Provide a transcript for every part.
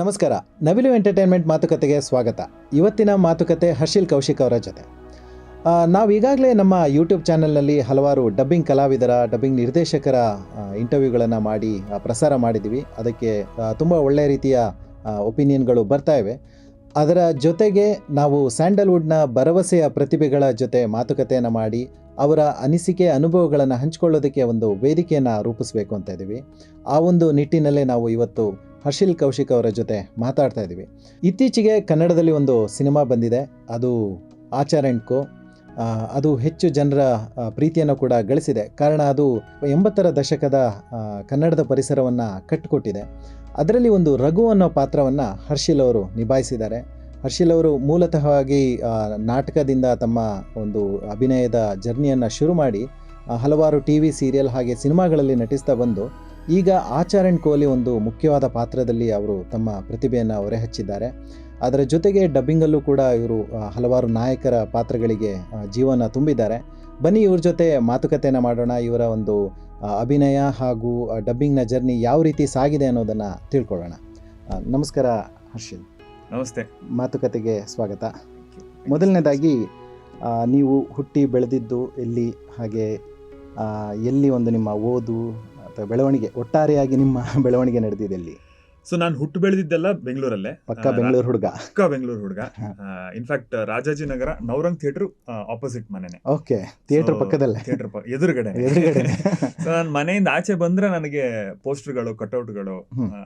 ನಮಸ್ಕಾರ. ನವಿಲು ಎಂಟರ್ಟೈನ್ಮೆಂಟ್ ಮಾತುಕತೆಗೆ ಸ್ವಾಗತ. ಇವತ್ತಿನ ಮಾತುಕತೆ ಹರ್ಷಿಲ್ ಕೌಶಿಕ್ ಅವರ ಜೊತೆ. ನಾವು ಈಗಾಗಲೇ ನಮ್ಮ ಯೂಟ್ಯೂಬ್ ಚಾನಲ್ನಲ್ಲಿ ಹಲವಾರು ಡಬ್ಬಿಂಗ್ ಕಲಾವಿದರ, ಡಬ್ಬಿಂಗ್ ನಿರ್ದೇಶಕರ ಇಂಟರ್ವ್ಯೂಗಳನ್ನು ಮಾಡಿ ಪ್ರಸಾರ ಮಾಡಿದ್ದೀವಿ. ಅದಕ್ಕೆ ತುಂಬ ಒಳ್ಳೆಯ ರೀತಿಯ ಒಪಿನಿಯನ್ಗಳು ಬರ್ತಾ ಇವೆ. ಅದರ ಜೊತೆಗೆ ನಾವು ಸ್ಯಾಂಡಲ್ವುಡ್ನ ಭರವಸೆಯ ಪ್ರತಿಭೆಗಳ ಜೊತೆ ಮಾತುಕತೆಯನ್ನು ಮಾಡಿ ಅವರ ಅನಿಸಿಕೆ ಅನುಭವಗಳನ್ನು ಹಂಚಿಕೊಳ್ಳೋದಕ್ಕೆ ಒಂದು ವೇದಿಕೆಯನ್ನು ರೂಪಿಸಬೇಕು ಅಂತ ಇದ್ದೀವಿ. ಆ ಒಂದು ನಿಟ್ಟಿನಲ್ಲೇ ನಾವು ಇವತ್ತು ಹರ್ಷಿಲ್ ಕೌಶಿಕ್ ಅವರ ಜೊತೆ ಮಾತಾಡ್ತಾ ಇದ್ದೀವಿ. ಇತ್ತೀಚೆಗೆ ಕನ್ನಡದಲ್ಲಿ ಒಂದು ಸಿನಿಮಾ ಬಂದಿದೆ, ಅದು ಆಚಾರ್ ಆ್ಯಂಡ್ ಕೋ. ಅದು ಹೆಚ್ಚು ಜನರ ಪ್ರೀತಿಯನ್ನು ಕೂಡ ಗಳಿಸಿದೆ. ಕಾರಣ ಅದು 80ರ ದಶಕದ ಕನ್ನಡದ ಪರಿಸರವನ್ನು ಕಟ್ಟಿಕೊಟ್ಟಿದೆ. ಅದರಲ್ಲಿ ಒಂದು ರಘು ಅನ್ನೋ ಪಾತ್ರವನ್ನು ಹರ್ಷಿಲ್ ಅವರು ನಿಭಾಯಿಸಿದ್ದಾರೆ. ಹರ್ಷಿಲ್ ಅವರು ಮೂಲತಃವಾಗಿ ನಾಟಕದಿಂದ ತಮ್ಮ ಒಂದು ಅಭಿನಯದ ಜರ್ನಿಯನ್ನು ಶುರು ಮಾಡಿ ಹಲವಾರು TV ಸೀರಿಯಲ್ ಹಾಗೆ ಸಿನಿಮಾಗಳಲ್ಲಿ ನಟಿಸ್ತಾ ಬಂದು ಈಗ ಆಚಾರ್ ಆ್ಯಂಡ್ ಕೋಲಿ ಒಂದು ಮುಖ್ಯವಾದ ಪಾತ್ರದಲ್ಲಿ ಅವರು ತಮ್ಮ ಪ್ರತಿಭೆಯನ್ನು ಹೊರಹಚ್ಚಿದ್ದಾರೆ. ಅದರ ಜೊತೆಗೆ ಡಬ್ಬಿಂಗಲ್ಲೂ ಕೂಡ ಇವರು ಹಲವಾರು ನಾಯಕರ ಪಾತ್ರಗಳಿಗೆ ಜೀವನ ತುಂಬಿದ್ದಾರೆ. ಬನ್ನಿ ಇವ್ರ ಜೊತೆ ಮಾತುಕತೆಯನ್ನು ಮಾಡೋಣ. ಇವರ ಒಂದು ಅಭಿನಯ ಹಾಗೂ ಡಬ್ಬಿಂಗ್ನ ಜರ್ನಿ ಯಾವ ರೀತಿ ಸಾಗಿದೆ ಅನ್ನೋದನ್ನು ತಿಳ್ಕೊಳ್ಳೋಣ. ನಮಸ್ಕಾರ ಹರ್ಷಿಲ್. ನಮಸ್ತೆ. ಮಾತುಕತೆಗೆ ಸ್ವಾಗತ. ಮೊದಲನೇದಾಗಿ ನೀವು ಹುಟ್ಟಿ ಬೆಳೆದಿದ್ದು ಎಲ್ಲಿ, ಹಾಗೆ ಎಲ್ಲಿ ಒಂದು ನಿಮ್ಮ ಓದು ಅಥವಾ ಬೆಳವಣಿಗೆ, ಒಟ್ಟಾರೆಯಾಗಿ ನಿಮ್ಮ ಬೆಳವಣಿಗೆ ನಡೆದಿದೆ ಎಲ್ಲಿ? ಸೊ ನಾನು ಹುಟ್ಟು ಬೆಳೆದಿದ್ದೆಲ್ಲ ಬೆಂಗಳೂರಲ್ಲೇ. ಪಕ್ಕ ಬೆಂಗಳೂರು ಹುಡುಗ. In fact Rajajinagar Navarang theatre opposite ಮನೆನೆ. ಓಕೆ, ಥಿಯೇಟರ್ ಪಕ್ಕದಲ್ಲೇ, ಥಿಯೇಟರ್ ಎದುರುಗಡೆ. ಸೊ ನಾನು ಮನೆಯಿಂದ ಆಚೆ ಬಂದ್ರೆ ನನಗೆ ಪೋಸ್ಟರ್ಗಳು, ಕಟ್ಔಟ್ಗಳು,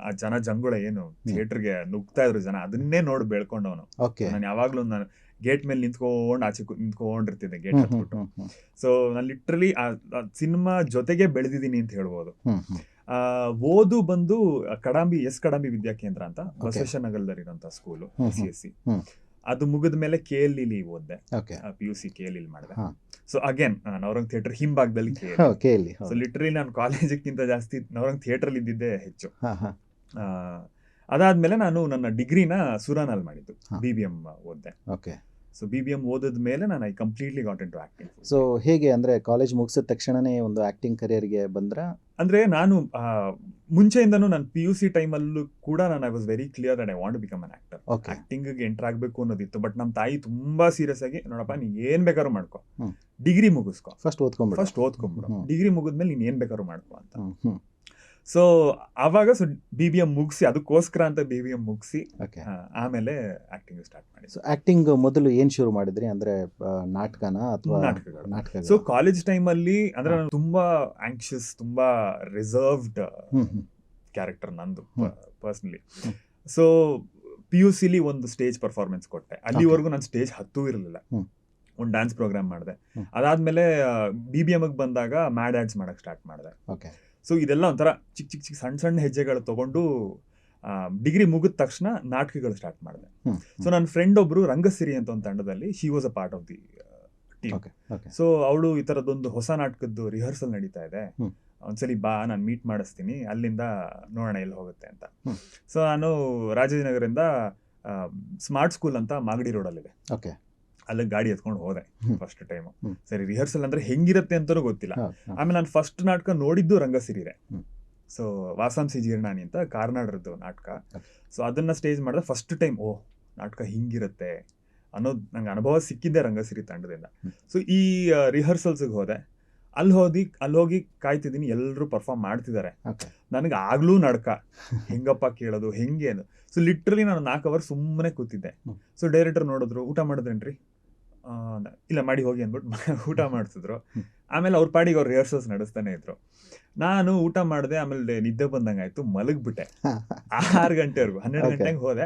ಆ ಜನ ಜಂಗುಳ ಏನು ಥಿಯೇಟರ್ಗೆ ನುಗ್ತಾ ಇದ್ರು ಜನ, ಅದನ್ನೇ ನೋಡಿ ಬೆಳ್ಕೊಂಡವನು. ನಾನು ಯಾವಾಗ್ಲೂ ನಾನು ಗೇಟ್ ಮೇಲೆ ನಿಂತ್ಕೊಂಡು ಆಚೆ ನಿಂತ್ಕೊಂಡಿರ್ತಿದ್ದೆ, ಗೇಟ್ ಹತ್ಬಿಟ್ಟು. ಸೊ ನಾನು ಲಿಟ್ರಲಿ ಆ ಸಿನಿಮಾ ಜೊತೆಗೆ ಬೆಳೆದಿದ್ದೀನಿ ಅಂತ ಹೇಳ್ಬೋದು. ಓದು ಬಂದು ಕಡಾಂಬಿ ವಿದ್ಯಾಕೇಂದ್ರ ಅಂತ ಬಸವೇಶ್ವರ ನಗರದಲ್ಲಿರುವಂತ ಸ್ಕೂಲು, CSC. ಅದು ಮುಗಿದ ಮೇಲೆ KLE ಓದ್ದೆ, PUC KLE ಮಾಡಿದೆ. ಸೊ ಅಗೇನ್ ನವರಂಗ್ ಥಿಯೇಟರ್ ಹಿಂಭಾಗದಲ್ಲಿ KLE. ಸೊ ಲಿಟ್ರಲಿ ನಾನು ಕಾಲೇಜಿಗಿಂತ ಜಾಸ್ತಿ ನವರಂಗ್ ಥಿಯೇಟರ್ ಇದ್ದಿದ್ದೆ ಹೆಚ್ಚು. ಅದಾದ್ಮೇಲೆ ನಾನು ನನ್ನ ಡಿಗ್ರಿನ ಸುರಾನಲ್ಲಿ ಮಾಡಿದ್ದು, BBM ಓದ್ದೆ. ಸೊ BBM ಓದಿದ ಮೇಲೆ ನಾನು I completely got into acting. So ಹೇಗೆ ಅಂದ್ರೆ ಕಾಲೇಜ್ ಮುಗಿಸಿದ ತಕ್ಷಣನೇ ಒಂದು ಆಕ್ಟಿಂಗ್ ಕರಿಯರ್ಗೆ ಬಂದ್ರ? ಅಂದ್ರೆ ನಾನು ಮುಂಚೆಯಿಂದನೂ ನಾನು PUC ಟೈಮಲ್ಲೂ ಕೂಡ I was very clear that I want to become an actor. Acting enter ಆಗ್ಬೇಕು ಅನ್ನೋದಿತ್ತು. ಬಟ್ ನಮ್ಮ ತಾಯಿ ತುಂಬಾ ಸೀರಿಯಸ್ ಆಗಿ, ನೋಡಪ್ಪ ನೀ ಏನ್ ಬೇಕಾದ್ರೂ ಮಾಡ್ಕೊ, ಡಿಗ್ರಿ ಮುಗಿಸ್ಕೊ, ಫಸ್ಟ್ ಓದ್ಕೊಂಡ್ಬಿಡು, ಡಿಗ್ರಿ ಮುಗಿದ್ಮೇಲೆ ನೀನ್ ಏನ್ ಬೇಕಾದ್ರೂ ಮಾಡ್ಕೊ ಅಂತ. ಸೊ ಅವಾಗ BBM ಮುಗಿಸಿ, ಅದಕ್ಕೋಸ್ಕರ ಅಂತ BBM ಮುಗಿಸಿ ಆಮೇಲೆ ಆಕ್ಟಿಂಗ್ ಸ್ಟಾರ್ಟ್ ಮಾಡಿ. ಸೊ ಆಕ್ಟಿಂಗ್ ಮೊದಲು ಏನ್ ಶುರು ಮಾಡಿದ್ರಿ? ಅಂದ್ರೆ ನಾಟಕನ ಅಥವಾ ನಾಟಕಗಳು? ಸೊ ಕಾಲೇಜ್ ಟೈಮಲ್ಲಿ ಅಂದ್ರೆ ನಾನು ತುಂಬಾ ಆಂಕ್ಷಿಯಸ್, ತುಂಬಾ ರಿಸರ್ವ್ಡ್ ಕ್ಯಾರೆಕ್ಟರ್ ನಂದು ಪರ್ಸನಲಿ. ಸೊ PUCಲಿ ಒಂದು ಸ್ಟೇಜ್ ಪರ್ಫಾರ್ಮೆನ್ಸ್ ಕೊಟ್ಟೆ. ಅಲ್ಲಿವರೆಗೂ ನಾನು ಸ್ಟೇಜ್ ಹತ್ತೂ ಇರಲಿಲ್ಲ. ಒಂದು ಡ್ಯಾನ್ಸ್ ಪ್ರೋಗ್ರಾಮ್ ಮಾಡಿದೆ. ಅದಾದ್ಮೇಲೆ BBM ಬಂದಾಗ ಮ್ಯಾಡ್ ಆಡ್ಸ್ ಮಾಡಕ್ ಸ್ಟಾರ್ಟ್ ಮಾಡಿದೆ. ಸೊ ಇದೆಲ್ಲ ಒಂಥರ ಚಿಕ್ಕ ಸಣ್ಣ ಹೆಜ್ಜೆಗಳು ತಗೊಂಡು ಡಿಗ್ರಿ ಮುಗಿದ ತಕ್ಷಣ ನಾಟಕಗಳು ಸ್ಟಾರ್ಟ್ ಮಾಡಿದೆ. ಸೊ ನನ್ನ ಫ್ರೆಂಡ್ ಒಬ್ರು ರಂಗಸಿರಿ ಅಂತ ಒಂದು ತಂಡದಲ್ಲಿ, she was a part of the team. So ಅವಳು ಈ ತರದೊಂದು ಹೊಸ ನಾಟಕದ್ದು ರಿಹರ್ಸಲ್ ನಡೀತಾ ಇದೆ, ಒಂದ್ಸಲಿ ಬಾ, ನಾನು ಮೀಟ್ ಮಾಡಿಸ್ತೀನಿ, ಅಲ್ಲಿಂದ ನೋಡೋಣ ಎಲ್ಲಿ ಹೋಗುತ್ತೆ ಅಂತ. ಸೊ ನಾನು ರಾಜಾಜಿನಗರದಿಂದ ಸ್ಮಾರ್ಟ್ ಸ್ಕೂಲ್ ಅಂತ ಮಾಗಡಿ ರೋಡಲ್ಲಿದೆ, ಅಲ್ಲಿ ಗಾಡಿ ಎತ್ಕೊಂಡು ಹೋದೆ ಫಸ್ಟ್ ಟೈಮು. ಸರಿ, ರಿಹರ್ಸಲ್ ಅಂದ್ರೆ ಹೆಂಗಿರುತ್ತೆ ಅಂತಲೂ ಗೊತ್ತಿಲ್ಲ. ಆಮೇಲೆ ನಾನು ಫಸ್ಟ್ ನಾಟಕ ನೋಡಿದ್ದು ರಂಗಸಿರಿರೆ. ಸೊ ವಾಸಾಂಸಿ ಜೀರ್ಣಾನಿ ಅಂತ ಕಾರ್ನಾಡ್ರದ್ದು ನಾಟಕ. ಸೊ ಅದನ್ನ ಸ್ಟೇಜ್ ಮಾಡಿದೆ ಫಸ್ಟ್ ಟೈಮ್. ಓ, ನಾಟಕ ಹಿಂಗಿರುತ್ತೆ ಅನ್ನೋದು ನಂಗೆ ಅನುಭವ ಸಿಕ್ಕಿದ್ದೆ ರಂಗಸಿರಿ ತಂಡದಿಂದ. ಸೊ ಈ ರಿಹರ್ಸಲ್ಸ್ಗೆ ಹೋದೆ. ಅಲ್ಲಿ ಹೋಗಿ ಕಾಯ್ತಿದ್ದೀನಿ, ಎಲ್ಲರೂ ಪರ್ಫಾರ್ಮ್ ಮಾಡ್ತಿದ್ದಾರೆ. ನನಗೆ ಆಗ್ಲೂ ನಡ್ಕ ಹೆಂಗಪ್ಪ ಕೇಳೋದು, ಹೆಂಗೆ ಅದು. ಸೊ ಲಿಟ್ರಲಿ ನಾನು 4 ಅವರ್ ಸುಮ್ಮನೆ ಕೂತಿದ್ದೆ. ಸೊ ಡೈರೆಕ್ಟರ್ ನೋಡಿದ್ರು, ಊಟ ಮಾಡಿದ್ರೇನ್ರಿ? ಇಲ್ಲ, ಮಾಡಿ ಹೋಗಿ ಅಂದ್ಬಿಟ್ಟು ಊಟ ಮಾಡಿಸಿದ್ರು. ಆಮೇಲೆ ಅವ್ರ ಪಾಡಿಗೆ ಅವ್ರು ರಿಹರ್ಸಲ್ಸ್ ನಡೆಸ್ತಾನೆ ಇದ್ರು. ನಾನು ಊಟ ಮಾಡಿದೆ, ಆಮೇಲೆ ನಿದ್ದೆ ಬಂದಂಗೆ ಆಯ್ತು, ಮಲಗ್ಬಿಟ್ಟೆ. 6 ಗಂಟೆವರೆಗೂ, 12 ಗಂಟೆಗೆ ಹೋದೆ.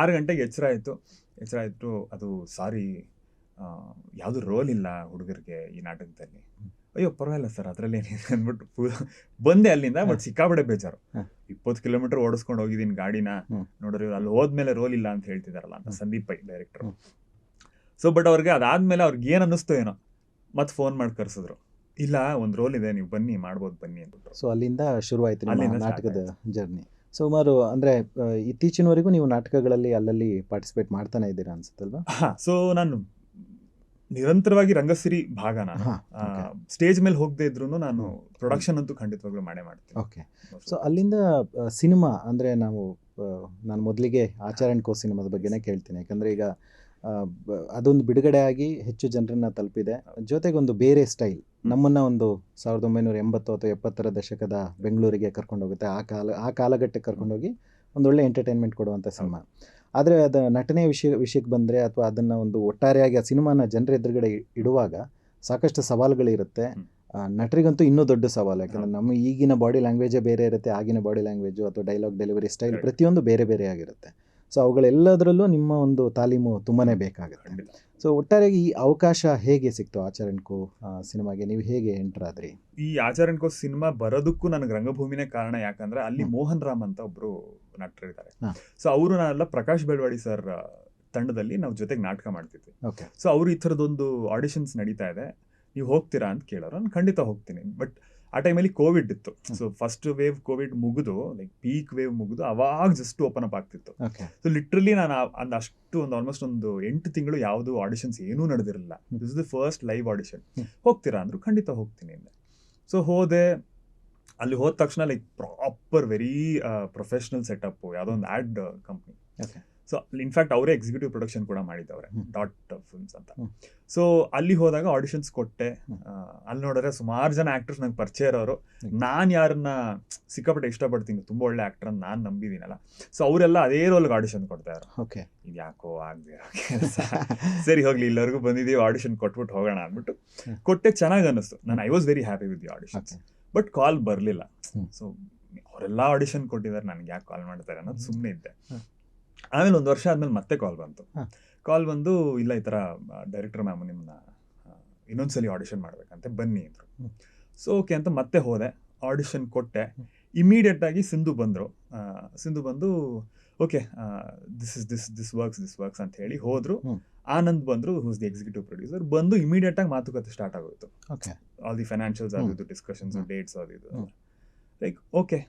6 ಗಂಟೆಗೆ ಎಚ್ಚರ ಆಯ್ತು. ಅದು ಸಾರಿ, ಯಾವುದು ರೋಲ್ ಇಲ್ಲ ಹುಡುಗರಿಗೆ ಈ ನಾಟಕದಲ್ಲಿ. ಅಯ್ಯೋ ಪರವಾಗಿಲ್ಲ ಸರ್, ಅದ್ರಲ್ಲಿ ಏನಿದೆ ಅಂದ್ಬಿಟ್ಟು ಬಂದೆ ಅಲ್ಲಿಂದ. ಬಟ್ ಸಿಕ್ಕಾಬಡೆ ಬೇಜಾರು. 20 ಕಿಲೋಮೀಟರ್ ಓಡಿಸ್ಕೊಂಡು ಹೋಗಿದ್ದೀನಿ ಗಾಡಿನ. ನೋಡ್ರಿ, ಅಲ್ಲಿ ಹೋದ್ಮೇಲೆ ರೋಲ್ ಇಲ್ಲ ಅಂತ ಹೇಳ್ತಿದಾರಲ್ಲ ಅಂತ Sandeep Pai director. So but ಅವ್ರಿಗೆ ಅದಾದ್ಮೇಲೆ ಅವ್ರಿಗೆ ಏನ್ ಅನ್ನಿಸ್ತು ಏನೋ, ಮತ್ತೆ ಫೋನ್ ಮಾಡಿ ಕರ್ಸಿದ್ರು, ಇಲ್ಲ ಒಂದು ರೋಲ್ ಇದೆ, ನೀವು ಬನ್ನಿ, ಮಾಡ್ಬೋದು ಬನ್ನಿ ಅಂದ್ಬಿಟ್ಟು. ಸೊ ಅಲ್ಲಿಂದ ಶುರುವಾಯ್ತು ನಾಟಕದ ಜರ್ನಿ. ಸುಮಾರು ಅಂದ್ರೆ ಇತ್ತೀಚಿನವರೆಗೂ ನೀವು ನಾಟಕಗಳಲ್ಲಿ ಅಲ್ಲಲ್ಲಿ ಪಾರ್ಟಿಸಿಪೇಟ್ ಮಾಡ್ತಾನೆ ಇದ್ದೀರಾ ಅನ್ಸುತ್ತಲ್ವಾ? ಸೊ ನಾನು ನಿರಂತರವಾಗಿ ರಂಗಸಿರಿ ಭಾಗ ನಾನು ಹಾ, okay. ಸ್ಟೇಜ್ ಮೇಲೆ ಹೋಗದೆ ಇದ್ರು ನಾನು ಪ್ರೊಡಕ್ಷನ್ ಅಂತೂ ಖಂಡಿತವಾಗ್ಲೂ ಮಾಡೇ ಮಾಡ್ತೀನಿ. ಓಕೆ. ಸೊ ಅಲ್ಲಿಂದ ಸಿನಿಮಾ ಅಂದರೆ ನಾನು ಮೊದಲಿಗೆ ಆಚಾರ್ ಆ್ಯಂಡ್ ಕೋ ಸಿನಿಮಾದ ಬಗ್ಗೆನೇ ಕೇಳ್ತೀನಿ. ಯಾಕಂದರೆ ಈಗ ಅದೊಂದು ಬಿಡುಗಡೆ ಆಗಿ ಹೆಚ್ಚು ಜನರನ್ನ ತಲುಪಿದೆ, ಜೊತೆಗೆ ಒಂದು ಬೇರೆ ಸ್ಟೈಲ್ ನಮ್ಮನ್ನು ಒಂದು 1980 ಅಥವಾ 70ರ ದಶಕದ ಬೆಂಗಳೂರಿಗೆ ಕರ್ಕೊಂಡೋಗುತ್ತೆ, ಆ ಕಾಲಘಟ್ಟಕ್ಕೆ ಕರ್ಕೊಂಡೋಗಿ ಒಂದೊಳ್ಳೆ ಎಂಟರ್ಟೈನ್ಮೆಂಟ್ ಕೊಡುವಂಥ ಸಿನಿಮಾ. ಆದರೆ ಅದು ನಟನೆ ವಿಷಯಕ್ಕೆ ಬಂದರೆ ಅಥವಾ ಅದನ್ನು ಒಂದು ಒಟ್ಟಾರೆಯಾಗಿ ಆ ಸಿನಿಮಾನ ಜನರ ಎದುರುಗಡೆ ಇಡುವಾಗ ಸಾಕಷ್ಟು ಸವಾಲುಗಳಿರುತ್ತೆ. ನಟರಿಗಂತೂ ಇನ್ನೂ ದೊಡ್ಡ ಸವಾಲು, ಯಾಕಂದರೆ ನಮ್ಮ ಈಗಿನ ಬಾಡಿ ಲ್ಯಾಂಗ್ವೇಜೇ ಬೇರೆ ಇರುತ್ತೆ, ಆಗಿನ ಬಾಡಿ ಲ್ಯಾಂಗ್ವೇಜು ಅಥವಾ ಡೈಲಾಗ್ ಡೆಲಿವರಿ ಸ್ಟೈಲ್ ಪ್ರತಿಯೊಂದು ಬೇರೆ ಬೇರೆ ಆಗಿರುತ್ತೆ. ಸೊ ಅವುಗಳೆಲ್ಲದರಲ್ಲೂ ನಿಮ್ಮ ಒಂದು ತಾಲೀಮು ತುಂಬಾ ಬೇಕಾಗುತ್ತೆ. ಸೊ ಒಟ್ಟಾರೆಯಾಗಿ ಈ ಅವಕಾಶ ಹೇಗೆ ಸಿಕ್ತು ಆಚಾರ್ ಆ್ಯಂಡ್ ಕೋ ಸಿನಿಮಾಗೆ, ನೀವು ಹೇಗೆ ಎಂಟರ್ ಆದ್ರಿ? ಈ ಆಚಾರ್ ಆ್ಯಂಡ್ ಕೋ ಸಿನಿಮಾ ಬರೋದಕ್ಕೂ ನನಗೆ ರಂಗಭೂಮಿನೇ ಕಾರಣ. ಯಾಕಂದ್ರೆ ಅಲ್ಲಿ ಮೋಹನ್ ರಾಮ್ ಅಂತ ಒಬ್ರು ನಟರಿದ್ದಾರೆ. ಸೊ ಅವರು ನಾನೆಲ್ಲ ಪ್ರಕಾಶ್ ಬೆಳವಾಡಿ ಸರ್ ತಂಡದಲ್ಲಿ ನಾವು ಜೊತೆಗೆ ನಾಟಕ ಮಾಡ್ತಿದ್ವಿ. ಸೊ ಅವ್ರು ಈ ಥರದೊಂದು ಆಡಿಷನ್ಸ್ ನಡೀತಾ ಇದೆ, ನೀವು ಹೋಗ್ತೀರಾ ಅಂತ ಕೇಳೋರು. ನಾನು ಖಂಡಿತ ಹೋಗ್ತೀನಿ. ಬಟ್ ಆ ಟೈಮಲ್ಲಿ ಕೋವಿಡ್ ಇತ್ತು. ಸೊ ಫಸ್ಟ್ ವೇವ್ ಕೋವಿಡ್ ಮುಗಿದು ಲೈಕ್ ಪೀಕ್ ವೇವ್ ಮುಗಿದು ಅವಾಗ ಜಸ್ಟ್ ಓಪನ್ ಅಪ್ ಆಗ್ತಿತ್ತು. ಸೊ ಲಿಟ್ರಲಿ ನಾನು ಅಷ್ಟು ಆಲ್ಮೋಸ್ಟ್ ಒಂದು 8 ತಿಂಗಳು ಯಾವುದು ಆಡಿಷನ್ಸ್ ಏನೂ ನಡೆದಿರಲಿಲ್ಲ. This is the first live audition. ಹೋಗ್ತೀರಾ ಅಂದ್ರು, ಖಂಡಿತ ಹೋಗ್ತೀನಿ ಅಂದೆ. ಸೊ ಹೋದೆ. ಅಲ್ಲಿ ಹೋದ ತಕ್ಷಣ like proper very professional setup, ಯಾವುದೋ ಒಂದು ಆ್ಯಡ್ ಕಂಪ್ನಿ. ಸೊ ಇನ್ಫ್ಯಾಕ್ಟ್ ಅವರೇ ಎಕ್ಸಿಕ್ಯೂಟಿವ್ ಪ್ರೊಡಕ್ಷನ್ ಕೂಡ ಮಾಡಿದ್ದವ್ರೆ, ಡಾಟ್ ಫಿಲ್ಮ್ಸ್ ಅಂತ. ಸೊ ಅಲ್ಲಿ ಹೋದಾಗ ಆಡಿಷನ್ಸ್ ಕೊಟ್ಟೆ. ಅಲ್ಲಿ ನೋಡಿದ್ರೆ ಸುಮಾರು ಜನ ಆ್ಯಕ್ಟರ್ಸ್ ನಂಗೆ ಪರಿಚಯ ಇರೋರು. ನಾನು ಯಾರನ್ನ ಸಿಕ್ಕಾಪಟ್ಟೆ ಇಷ್ಟಪಡ್ತೀನಿ, ತುಂಬ ಒಳ್ಳೆ ಆ್ಯಕ್ಟರ್ ಅಂತ ನಾನು ನಂಬಿದ್ದೀನಲ್ಲ. ಸೊ ಅವರೆಲ್ಲ ಅದೇ ರೋಲ್ಗೆ ಆಡಿಷನ್ ಕೊಡ್ತಾ ಇರೋ. ಇದು ಯಾಕೋ ಆಗದೆ ಸರಿ ಹೋಗ್ಲಿ, ಇಲ್ಲವರೆಗೂ ಬಂದಿದ್ದೀವಿ, ಆಡಿಷನ್ ಕೊಟ್ಬಿಟ್ಟು ಹೋಗೋಣ ಅಂದ್ಬಿಟ್ಟು ಕೊಟ್ಟೆ. ಚೆನ್ನಾಗಿ ಅನ್ನಿಸ್ತು. ನಾನು I was very happy with the auditions. But call ಬರಲಿಲ್ಲ. ಸೊ ಅವರೆಲ್ಲ ಆಡಿಷನ್ ಕೊಟ್ಟಿದ್ದಾರೆ, ನನಗೆ ಯಾಕೆ ಕಾಲ್ ಮಾಡ್ತಾರೆ ಅನ್ನೋದು ಸುಮ್ಮನೆ ಇದ್ದೆ. ಆಮೇಲೆ 1 ವರ್ಷ ಆದ್ಮೇಲೆ ಮತ್ತೆ ಕಾಲ್ ಬಂತು. ಕಾಲ್ ಬಂದು, ಇಲ್ಲ ಈ ಥರ ಡೈರೆಕ್ಟರ್ ಮ್ಯಾಮ್ ನಿಮ್ಮನ್ನ ಇನ್ನೊಂದ್ಸಲಿ ಆಡಿಷನ್ ಮಾಡ್ಬೇಕಂತೆ, ಬನ್ನಿ ಅಂದರು. ಸೊ ಓಕೆ ಅಂತ ಮತ್ತೆ ಹೋದೆ, ಆಡಿಷನ್ ಕೊಟ್ಟೆ. ಇಮಿಡಿಯೇಟ್ ಆಗಿ ಸಿಂಧು ಬಂದರು. ಸಿಂಧು ಬಂದು ಓಕೆ ದಿಸ್ ವರ್ಕ್ಸ್ ಅಂತ ಹೇಳಿ ಹೋದ್ರು. ಆನಂದ್ ಬಂದರು, ಹೂಸ್ ದಿ ಎಕ್ಸಿಕ್ಯೂಟಿವ್ ಪ್ರೊಡ್ಯೂಸರ್. ಬಂದು ಇಮಿಡಿಯೇಟ್ ಆಗಿ ಮಾತುಕತೆ ಸ್ಟಾರ್ಟ್ ಆಗೋಯ್ತು. ಆಲ್ ದಿ ಫೈನಾನ್ಷಿಯಲ್ಸ್ ಅದು ಡಿಸ್ಕಷನ್ಸ್, ಡೇಟ್ಸ್ ಅದು ಲೈಕ್ ಓಕೆ.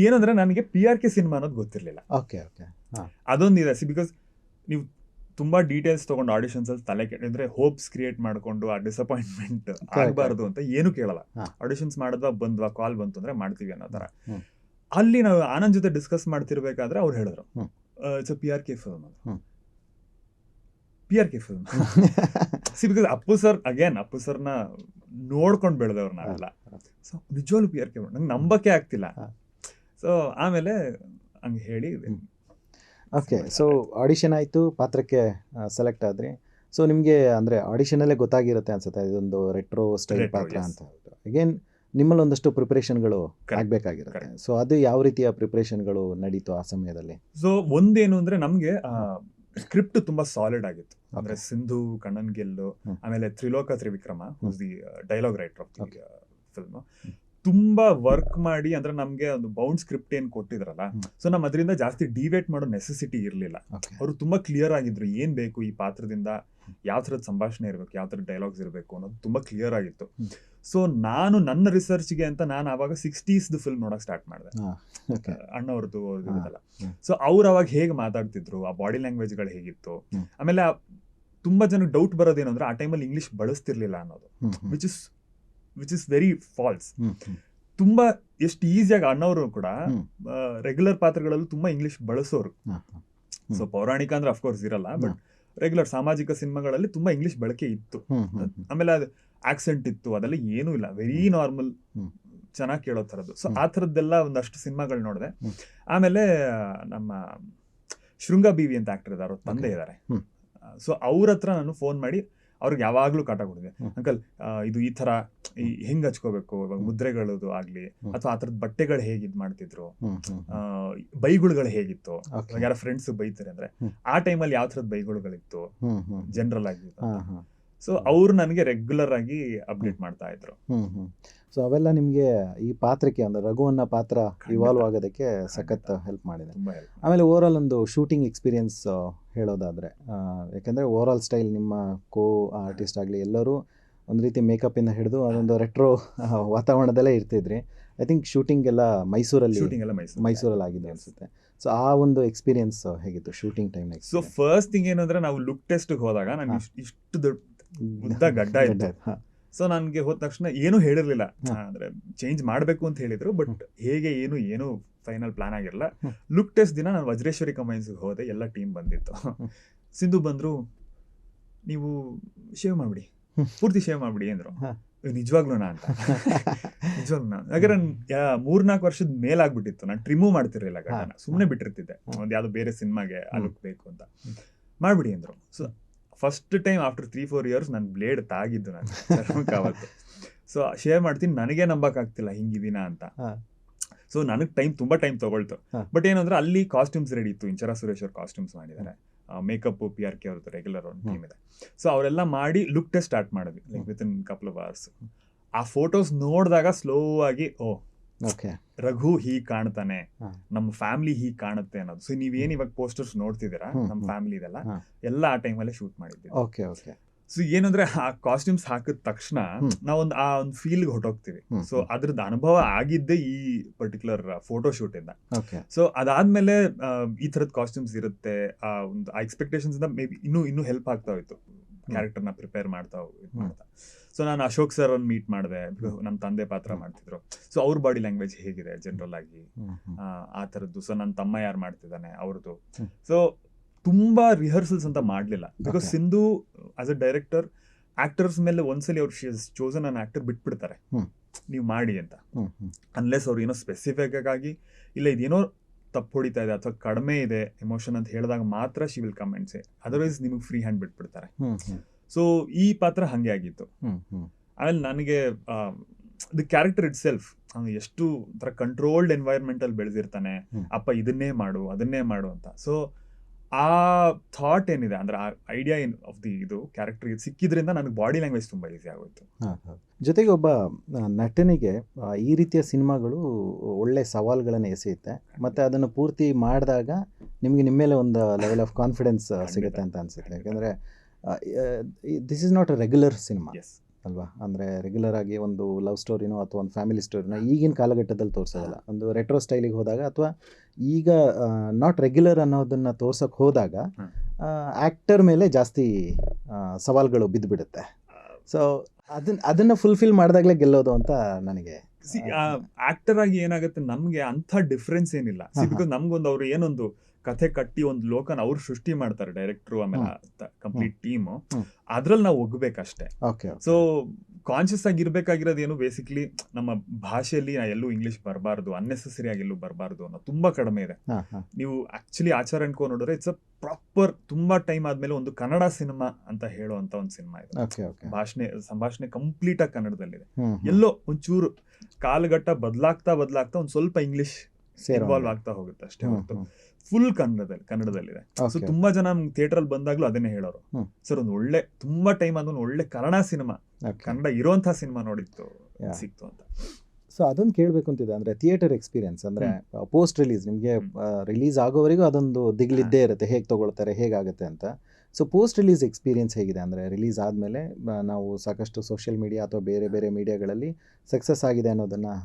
ಏನಂದ್ರೆ ನನಗೆ PRK ಸಿನಿಮಾ ಅನ್ನೋದು ಗೊತ್ತಿರಲಿಲ್ಲ. ಅದೊಂದಿದೆ. ಬಿಕಾಸ್ ನೀವು ತುಂಬಾ ಡೀಟೇಲ್ಸ್ ತಗೊಂಡು ಆಡಿಷನ್ಸ್ ಅಲ್ಲಿ ತಲೆ ಕೆಟ್ಟಿದ್ರೆ ಹೋಪ್ಸ್ ಕ್ರಿಯೇಟ್ ಮಾಡ್ಕೊಂಡು ಆ ಡಿಸಪಾಯಿಂಟ್ಮೆಂಟ್ ಆಗಬಾರ್ದು ಅಂತ ಏನು ಕೇಳಲ್ಲ. ಆಡಿಷನ್ಸ್ ಮಾಡಿದ್ವಾ, ಬಂದ್ವಾ, ಕಾಲ್ ಬಂತು ಅಂದ್ರೆ ಮಾಡ್ತೀವಿ ಅನ್ನೋ ತರ. ಅಲ್ಲಿ ನಾವು ಆನಂದ್ ಜೊತೆ ಡಿಸ್ಕಸ್ ಮಾಡ್ತಿರ್ಬೇಕಾದ್ರೆ ಅವ್ರು ಹೇಳಿದ್ರು, it's a PRK film. PRK film because Appu ಸರ್ನ ನೋಡ್ಕೊಂಡು ಬೆಳೆದವ್ರು ನಾವೆಲ್ಲ. ಸೊ ನಿಜವಾಗ್ಲೂ PRK ನಂಗೆ ನಂಬಕ್ಕೆ ಆಗ್ತಿಲ್ಲ. ಸೊ ಆಮೇಲೆ ಹಂಗೆ ಹೇಳಿ ಓಕೆ. ಸೊ ಆಡಿಷನ್ ಆಯಿತು, ಪಾತ್ರಕ್ಕೆ ಸೆಲೆಕ್ಟ್ ಆದ್ರಿ. ಸೊ ನಿಮಗೆ ಅಂದರೆ ಆಡಿಷನಲ್ಲೇ ಗೊತ್ತಾಗಿರುತ್ತೆ ಅನ್ಸುತ್ತೆ ಇದೊಂದು ರೆಟ್ರೋ ಸ್ಟೈಲ್ ಪಾತ್ರ ಅಂತ. ಅಗೇನ್ ನಿಮ್ಮಲ್ಲಿ ಒಂದಷ್ಟು ಪ್ರಿಪ್ರೇಷನ್ಗಳು ಆಗಬೇಕಾಗಿರುತ್ತೆ. ಸೊ ಅದು ಯಾವ ರೀತಿಯ ಪ್ರಿಪ್ರೇಷನ್ಗಳು ನಡೀತು ಆ ಸಮಯದಲ್ಲಿ? ಸೊ ಒಂದೇನು ಅಂದರೆ ನಮಗೆ ಸ್ಕ್ರಿಪ್ಟ್ ತುಂಬಾ ಸಾಲಿಡ್ ಆಗಿತ್ತು. ಅಂದ್ರೆ ಸಿಂಧು ಕಣ್ಣನ್ಗೆಲ್ಲು, ಆಮೇಲೆ Triloka Trivikrama who's the dialogue writer of the film, ತುಂಬಾ ವರ್ಕ್ ಮಾಡಿ ಅಂದ್ರೆ ನಮ್ಗೆ ಒಂದು ಬೌಂಡ್ ಸ್ಕ್ರಿಪ್ಟ್ ಏನ್ ಕೊಟ್ಟಿದ್ರಲ್ಲ, ಸೊ ನಮ್ ಅದರಿಂದ ಜಾಸ್ತಿ ಡಿವೇಟ್ ಮಾಡೋ ನೆಸೆಸಿಟಿ ಇರಲಿಲ್ಲ. ಅವರು ತುಂಬಾ ಕ್ಲಿಯರ್ ಆಗಿದ್ರು ಏನ್ ಬೇಕು ಈ ಪಾತ್ರದಿಂದ, ಯಾವ ಥರದ ಸಂಭಾಷಣೆ ಇರಬೇಕು, ಯಾವ ಥರದ ಡೈಲಾಗ್ಸ್ ಇರಬೇಕು ಅನ್ನೋದು ತುಂಬಾ ಕ್ಲಿಯರ್ ಆಗಿತ್ತು. ಸೊ ನಾನು ನನ್ನ ರಿಸರ್ಚ್ಗೆ ಅಂತ ನಾನು ಆವಾಗ 60s ಫಿಲ್ಮ್ ನೋಡಕ್ ಸ್ಟಾರ್ಟ್ ಮಾಡಿದೆ, ಅಣ್ಣವ್ರದ್ದು ಇದೆಲ್ಲ. ಸೊ ಅವ್ರು ಅವಾಗ ಹೇಗೆ ಮಾತಾಡ್ತಿದ್ರು, ಆ ಬಾಡಿ ಲ್ಯಾಂಗ್ವೇಜ್ಗಳು ಹೇಗಿತ್ತು. ಆಮೇಲೆ ತುಂಬಾ ಜನಕ್ಕೆ ಡೌಟ್ ಬರೋದೇನು ಅಂದ್ರೆ ಆ ಟೈಮಲ್ಲಿ ಇಂಗ್ಲಿಷ್ ಬಳಸ್ತಿರ್ಲಿಲ್ಲ ಅನ್ನೋದು, ವಿಚ್ ಇಸ್ ವೆರಿ ಫಾಲ್ಸ್. ತುಂಬಾ ಎಷ್ಟು ಈಸಿಯಾಗಿ ಅಣ್ಣವರು ಕೂಡ ರೆಗ್ಯುಲರ್ ಪಾತ್ರಗಳಲ್ಲೂ ತುಂಬಾ ಇಂಗ್ಲಿಷ್ ಬಳಸೋರು. ಸೊ ಪೌರಾಣಿಕ ಅಂದ್ರೆ ಅಫ್ಕೋರ್ಸ್ ಇರಲ್ಲ, ಬಟ್ ರೆಗ್ಯುಲರ್ ಸಾಮಾಜಿಕ ಸಿನಿಮಾಗಳಲ್ಲಿ ತುಂಬಾ ಇಂಗ್ಲಿಷ್ ಬಳಕೆ ಇತ್ತು. ಆಮೇಲೆ ಅದು ಆಕ್ಸೆಂಟ್ ಇತ್ತು, ಅದೆಲ್ಲ ಏನೂ ಇಲ್ಲ, ವೆರಿ ನಾರ್ಮಲ್, ಚೆನ್ನಾಗಿ ಕೇಳೋ ಥರದ್ದು. ಸೊ ಆ ಥರದ್ದೆಲ್ಲ ಒಂದಷ್ಟು ಸಿನಿಮಾಗಳು ನೋಡಿದೆ. ಆಮೇಲೆ ನಮ್ಮ ಶೃಂಗ ಬೀವಿ ಅಂತ ಆಕ್ಟರ್ ಇದ್ದಾರೆ, ಅವ್ರ ತಂದೆ ಇದ್ದಾರೆ. ಸೊ ಅವ್ರ ಹತ್ರ ನಾನು ಫೋನ್ ಮಾಡಿ ಅವ್ರಿಗೆ ಯಾವಾಗ್ಲೂ ಕಾಟ ಕೊಡಿದೆ, ಅಂಕಲ್ ಇದು ಈ ತರ ಹೆಂಗ್ ಹಚ್ಕೋಬೇಕು, ಇವಾಗ ಮುದ್ರೆಗಳದು ಆಗ್ಲಿ ಅಥವಾ ಆ ಥರದ ಬಟ್ಟೆಗಳು ಹೇಗೆ ಇದ್ ಮಾಡ್ತಿದ್ರು, ಬೈಗುಳುಗಳು ಹೇಗಿತ್ತು, ಇವಾಗ ಯಾರ ಫ್ರೆಂಡ್ಸ್ ಬೈತಾರೆ ಅಂದ್ರೆ ಆ ಟೈಮಲ್ಲಿ ಯಾವ ಥರದ ಬೈಗುಳುಗಳಿತ್ತು ಜನರಲ್ ಆಗಿ. ಸೊ ಅವ್ರು ನನಗೆ ರೆಗ್ಯುಲರ್ ಆಗಿ ಅಪ್ಡೇಟ್ ಮಾಡ್ತಾ ಇದ್ರು. ಸೊ ಅವೆಲ್ಲ ನಿಮಗೆ ಈ ಪಾತ್ರಕ್ಕೆ ಅಂದ್ರೆ ರಘುವನ್ನ ಪಾತ್ರ ಇವಾಲ್ವ್ ಆಗೋದಕ್ಕೆ ಸಖತ್ ಹೆಲ್ಪ್ ಮಾಡಿದೆ. ಆಮೇಲೆ ಓವರ್ ಆಲ್ ಒಂದು ಶೂಟಿಂಗ್ ಎಕ್ಸ್ಪೀರಿಯನ್ಸ್ ಹೇಳೋದಾದರೆ, ಯಾಕೆಂದರೆ ಓವರ್ ಆಲ್ ಸ್ಟೈಲ್ ನಿಮ್ಮ ಕೋ ಆರ್ಟಿಸ್ಟ್ ಆಗಲಿ ಎಲ್ಲರೂ ಒಂದು ರೀತಿ ಮೇಕಪ್ಪಿಂದ ಹಿಡಿದು ಅದೊಂದು ರೆಟ್ರೋ ವಾತಾವರಣದಲ್ಲೇ ಇರ್ತಿದ್ರಿ. ಐ ಥಿಂಕ್ ಶೂಟಿಂಗ್ ಎಲ್ಲ ಮೈಸೂರಲ್ಲಿ ಶೂಟಿಂಗ್ ಎಲ್ಲ ಮೈಸೂರಲ್ಲಿ ಆಗಿದೆ ಅನ್ಸುತ್ತೆ. ಸೊ ಆ ಒಂದು ಎಕ್ಸ್ಪೀರಿಯನ್ಸ್ ಹೇಗಿತ್ತು shooting time? So first thing ಏನಂದ್ರೆ ನಾವು ಲುಕ್ ಟೆಸ್ಟ್ ಹೋದಾಗ ನಾನು ಇಷ್ಟು ದೊಡ್ಡ ಉದ್ದ ಗಡ್ಡ ಇತ್ತು. ಸೊ ನನಗೆ ಹೋದ ತಕ್ಷಣ ಏನೂ ಹೇಳಿರ್ಲಿಲ್ಲ, ಅಂದ್ರೆ ಚೇಂಜ್ ಮಾಡಬೇಕು ಅಂತ ಹೇಳಿದ್ರು, ಬಟ್ ಹೇಗೆ ಏನು ಫೈನಲ್ ಪ್ಲಾನ್ ಆಗಿರಲ್ಲ. ಲುಕ್ ಟೆಸ್ಟ್ ದಿನ ನಾನು ವಜ್ರೇಶ್ವರಿ ಕಂಬೈನ್ಸ್ಗೆ ಹೋದೆ, ಎಲ್ಲ ಟೀಮ್ ಬಂದಿತ್ತು. ಸಿಂಧು ಬಂದ್ರು, ನೀವು ಶೇವ್ ಮಾಡ್ಬಿಡಿ, ಪೂರ್ತಿ ಶೇವ್ ಮಾಡ್ಬಿಡಿ ಅಂದ್ರು. ನಿಜವಾಗ್ಲೂನಾ ಅಂತ ನಿಜವಾಗ್ಲೂ ಯಾಕಂದ್ರೆ 3-4 ವರ್ಷದ ಮೇಲಾಗ್ಬಿಟ್ಟಿತ್ತು. ನಾನು ಟ್ರಿಮೂ ಮಾಡ್ತಿರ್ಲಿಲ್ಲ ಗಡ್ಡನ, ಸುಮ್ಮನೆ ಬಿಟ್ಟಿರ್ತಿದ್ದೆ ಒಂದು ಯಾವ್ದೋ ಬೇರೆ ಸಿನಿಮಾಗೆ ಆ ಲುಕ್ ಬೇಕು ಅಂತ. ಮಾಡ್ಬಿಡಿ ಅಂದ್ರು. So first time after 3-4 years ನಾನು ಬ್ಲೇಡ್ ತಾಗಿದ್ದು ನಾನು ಚರ್ಮಕ್ಕೆ ಅವತ್ತು. ಸೊ ಶೇವ್ ಮಾಡ್ತೀನಿ, ನನಗೆ ನಂಬಕ್ಕಾಗ್ತಿಲ್ಲ ಹಿಂಗಿದೀನ ಅಂತ. ಸೊ ನನಗೆ ತುಂಬಾ ಟೈಮ್ ತಗೊಳ್ತು. ಬಟ್ ಏನಂದ್ರೆ ಅಲ್ಲಿ ಕಾಸ್ಟ್ಯೂಮ್ಸ್ ರೆಡಿ ಇತ್ತು, ಇಂಚರ ಸುರೇಶ್ ಅವ್ರ ಕಾಸ್ಟ್ಯೂಮ್ಸ್ ಮಾಡಿದ್ದಾರೆ, ಮೇಕಪ್ PRK ಅವ್ರದ್ದು ರೆಗ್ಯುಲರ್ ಒಂದು ಟೀಮ್ ಇದೆ. ಸೊ ಅವರೆಲ್ಲ ಮಾಡಿ ಲುಕ್ ಟೆಸ್ಟ್ ಸ್ಟಾರ್ಟ್ ಮಾಡಿದ್ವಿ, like within couple of hours. ಆ ಫೋಟೋಸ್ ನೋಡಿದಾಗ ಸ್ಲೋ ಆಗಿ ರಘು ಹೀಗ್ ಕಾಣ್ತಾನೆ, ನಮ್ಮ ಫ್ಯಾಮಿಲಿ ಹೀಗ್ ಕಾಣುತ್ತೆ ಅನ್ನೋದು. ಸೊ ನೀವೇನ್ ಇವಾಗ ಪೋಸ್ಟರ್ಸ್ ನೋಡ್ತಿದ್ದೀರಾ ನಮ್ಮ ಫ್ಯಾಮಿಲಿ ಇದೆಲ್ಲ ಎಲ್ಲ ಆ ಟೈಮಲ್ಲೇ ಶೂಟ್ ಮಾಡಿದ್ವಿ. ಸೊ ಏನಂದ್ರೆ ಆ ಕಾಸ್ಟ್ಯೂಮ್ಸ್ ಹಾಕಿದ ತಕ್ಷಣ ನಾವೊಂದು ಆ ಒಂದು ಫೀಲ್ಗೆ ಹೊಟ್ಟೋಗ್ತೀವಿ. ಸೊ ಅದ್ರದ್ದು ಅನುಭವ ಆಗಿದ್ದೆ ಈ ಪರ್ಟಿಕ್ಯುಲರ್ ಫೋಟೋ ಶೂಟ್ ಇಂದ. ಸೊ ಅದಾದ್ಮೇಲೆ ಈ ತರದ ಕಾಸ್ಟ್ಯೂಮ್ಸ್ ಇರುತ್ತೆ, ಆ ಒಂದು ಆ ಎಕ್ಸ್ಪೆಕ್ಟೇಷನ್ಸ್ ಇಂದ ಮೇ ಬಿ ಇನ್ನೂ ಹೆಲ್ಪ್ ಆಗ್ತಾ ಹೋಯ್ತು ಕ್ಯಾರೆಕ್ಟರ್ನ ಪ್ರಿಪೇರ್ ಮಾಡ್ತಾ. ಸೊ ನಾನು ಅಶೋಕ್ ಸರ್ ಅನ್ನು ಮೀಟ್ ಮಾಡಿದೆ, ನಮ್ಮ ತಂದೆ ಪಾತ್ರ ಮಾಡ್ತಿದ್ರು. ಸೊ ಅವ್ರ ಬಾಡಿ ಲ್ಯಾಂಗ್ವೇಜ್ ಹೇಗಿದೆ ಜನರಲ್ ಆಗಿ ಆ ತರದ್ದು. ಸೊ ನನ್ನ ತಮ್ಮ ಯಾರು ಮಾಡ್ತಿದ್ದಾನೆ ಅವ್ರದ್ದು. ಸೊ ತುಂಬಾ ರಿಹರ್ಸಲ್ಸ್ ಅಂತ ಮಾಡ್ಲಿಲ್ಲ, because Sindhu as a director actors ಮೇಲೆ ಒಂದ್ಸಲಿ ಅವ್ರು ಚೋಸನ್ ಅನ್ ಆಕ್ಟರ್ ಬಿಟ್ಬಿಡ್ತಾರೆ, ನೀವು ಮಾಡಿ ಅಂತ. ಅನ್ಲೆಸ್ ಅವ್ರು ಏನೋ ಸ್ಪೆಸಿಫಿಕ್ ಆಗಿ ಇಲ್ಲ ಇದೇನೋ ತಪ್ಪು ಹೊಡಿತಾ ಇದೆ ಅಥವಾ ಕಡಿಮೆ ಇದೆ ಎಮೋಷನ್ ಅಂತ ಹೇಳಿದಾಗ ಮಾತ್ರ she will come and say, otherwise ನಿಮಗೆ ಫ್ರೀ ಹ್ಯಾಂಡ್ ಬಿಟ್ಬಿಡ್ತಾರೆ. ಸೊ ಈ ಪಾತ್ರ ಹಂಗೆ ಆಗಿತ್ತು. ಆಮೇಲೆ ನನಗೆ ದಿ ಕ್ಯಾರೆಕ್ಟರ್ ಇಟ್ ಸೆಲ್ಫ್ ಎಷ್ಟು ಒಂಥರ ಕಂಟ್ರೋಲ್ಡ್ ಎನ್ವೈರ್ಮೆಂಟ್ ಅಲ್ಲಿ ಬೆಳೆದಿರ್ತಾನೆ, ಅಪ್ಪ ಇದನ್ನೇ ಮಾಡು ಅದನ್ನೇ ಮಾಡು ಅಂತ. ಸೊ ಆ ಥಾಟ್ ಏನಿದೆ ಅಂದ್ರೆ ಆ ಐಡಿಯಾ ಆಫ್ ದಿ ಇದು ಕ್ಯಾರೆಕ್ಟರ್ ಸಿಕ್ಕಿದ್ರಿಂದ ನನಗೆ ಬಾಡಿ ಲ್ಯಾಂಗ್ವೇಜ್ ತುಂಬಾ ಈಸಿ ಆಗೋಯ್ತು. ಜೊತೆಗೆ ಒಬ್ಬ ನಟನಿಗೆ ಈ ರೀತಿಯ ಸಿನಿಮಾಗಳು ಒಳ್ಳೆ ಸವಾಲುಗಳನ್ನು ಎಸೆಯುತ್ತೆ, ಮತ್ತೆ ಅದನ್ನು ಪೂರ್ತಿ ಮಾಡಿದಾಗ ನಿಮಗೆ ನಿಮ್ಮ ಮೇಲೆ ಒಂದು ಲೆವೆಲ್ ಆಫ್ ಕಾನ್ಫಿಡೆನ್ಸ್ ಸಿಗುತ್ತೆ ಅಂತ ಅನ್ಸುತ್ತೆ. ಯಾಕಂದರೆ this is not a regular cinema ಅಲ್ವಾ? ಅಂದರೆ ರೆಗ್ಯುಲರ್ ಆಗಿ ಒಂದು ಲವ್ ಸ್ಟೋರಿನೋ ಅಥವಾ ಒಂದು ಫ್ಯಾಮಿಲಿ ಸ್ಟೋರಿನೋ ಈಗಿನ ಕಾಲಘಟ್ಟದಲ್ಲಿ ತೋರಿಸೋದಲ್ಲ. ಒಂದು ರೆಟ್ರೋ ಸ್ಟೈಲಿಗೆ ಹೋದಾಗ ಅಥವಾ ಈಗ ನಾಟ್ ರೆಗ್ಯುಲರ್ ಅನ್ನೋದನ್ನು ತೋರ್ಸೋಕೆ ಹೋದಾಗ ಆ್ಯಕ್ಟರ್ ಮೇಲೆ ಜಾಸ್ತಿ ಸವಾಲುಗಳು ಬಿದ್ದುಬಿಡುತ್ತೆ. ಸೊ ಅದನ್ನು ಫುಲ್ಫಿಲ್ ಮಾಡಿದಾಗಲೇ ಗೆಲ್ಲೋದು ಅಂತ ನನಗೆ. ಆಕ್ಟರ್ ಆಗಿ ಏನಾಗುತ್ತೆ, ನಮ್ಗೆ ಅಂಥ ಡಿಫ್ರೆನ್ಸ್ ಏನಿಲ್ಲ. ಬಿಕಾಸ್ ನಮ್ಗೊಂದು ಅವ್ರು ಏನೊಂದು ಕಥೆ ಕಟ್ಟಿ ಒಂದು ಲೋಕನ ಅವ್ರು ಸೃಷ್ಟಿ ಮಾಡ್ತಾರೆ ಡೈರೆಕ್ಟ್ರು, ಆಮೇಲೆ ಕಂಪ್ಲೀಟ್ ಟೀಮು, ಅದ್ರಲ್ಲಿ ನಾವು ಒಗ್ಬೇಕಷ್ಟೇ. ಸೊ ಕಾನ್ಶಿಯಸ್ ಆಗಿ ಇರ್ಬೇಕಾಗಿರೋದು ಏನು, ಬೇಸಿಕ್ಲಿ ನಮ್ಮ ಭಾಷೆಯಲ್ಲಿ ಎಲ್ಲೂ ಇಂಗ್ಲಿಷ್ ಬರಬಾರ್ದು, ಅನ್ನೆಸೆಸರಿ ಆಗಿ ಎಲ್ಲೂ ಬರಬಾರ್ದು ಅನ್ನೋ ತುಂಬಾ ಕಡಿಮೆ ಇದೆ. ನೀವು ಆಕ್ಚುಲಿ ಆಚಾರ ಅನ್ಕೊ ನೋಡಿದ್ರೆ ಇಟ್ಸ್ ಅ ಪ್ರಾಪರ್, ತುಂಬಾ ಟೈಮ್ ಆದ್ಮೇಲೆ ಒಂದು ಕನ್ನಡ ಸಿನಿಮಾ ಅಂತ ಹೇಳುವಂತ ಒಂದು ಸಿನಿಮಾ ಇದೆ. ಸಂಭಾಷಣೆ ಕಂಪ್ಲೀಟ್ ಆಗಿ ಕನ್ನಡದಲ್ಲಿದೆ. ಎಲ್ಲೋ ಒಂಚೂರು ಕಾಲಘಟ್ಟ ಬದಲಾಗ್ತಾ ಒಂದ್ ಸ್ವಲ್ಪ ಇಂಗ್ಲಿಷ್ ಇನ್ವಾಲ್ವ್ ಆಗ್ತಾ ಹೋಗುತ್ತೆ ಅಷ್ಟೇ ಹೊರತು ಫುಲ್ ಕನ್ನಡದಲ್ಲಿದೆ. ಸೊ ತುಂಬಾ ಜನ ಥಿಯೇಟರ್ ಅಲ್ಲಿ ಬಂದಾಗ್ಲೂ ಅದನ್ನೇ ಹೇಳೋರು, ಸರ್ ಒಂದು ಒಳ್ಳೆ ತುಂಬಾ ಟೈಮ್ ಆದ ಒಂದು ಒಳ್ಳೆ ಕನ್ನಡ ಸಿನಿಮಾ, ಕನ್ನಡ ಇರುವಂತಹ ಸಿನಿಮಾ ನೋಡಿತ್ತು ಸಿಕ್ತು ಅಂತ. ಸೊ ಅದೊಂದು ಕೇಳಬೇಕು ಅಂತಿದೆ, ಅಂದರೆ ಥಿಯೇಟರ್ ಎಕ್ಸ್ಪೀರಿಯನ್ಸ್, ಅಂದರೆ ಪೋಸ್ಟ್ ರಿಲೀಸ್ ನಿಮಗೆ ರಿಲೀಸ್ ಆಗೋವರೆಗೂ ಅದೊಂದು ದಿಗ್ಲಿದ್ದೇ ಇರುತ್ತೆ, ಹೇಗೆ ತೊಗೊಳ್ತಾರೆ ಹೇಗಾಗುತ್ತೆ ಅಂತ. ಸೊ ಪೋಸ್ಟ್ ರಿಲೀಸ್ ಎಕ್ಸ್ಪೀರಿಯನ್ಸ್ ಹೇಗಿದೆ? ಅಂದರೆ ರಿಲೀಸ್ ಆದಮೇಲೆ ನಾವು ಸಾಕಷ್ಟು ಸೋಷಿಯಲ್ ಮೀಡಿಯಾ ಅಥವಾ ಬೇರೆ ಮೀಡಿಯಾಗಳಲ್ಲಿ ಸಕ್ಸಸ್ ಆಗಿದೆ ಅನ್ನೋದನ್ನು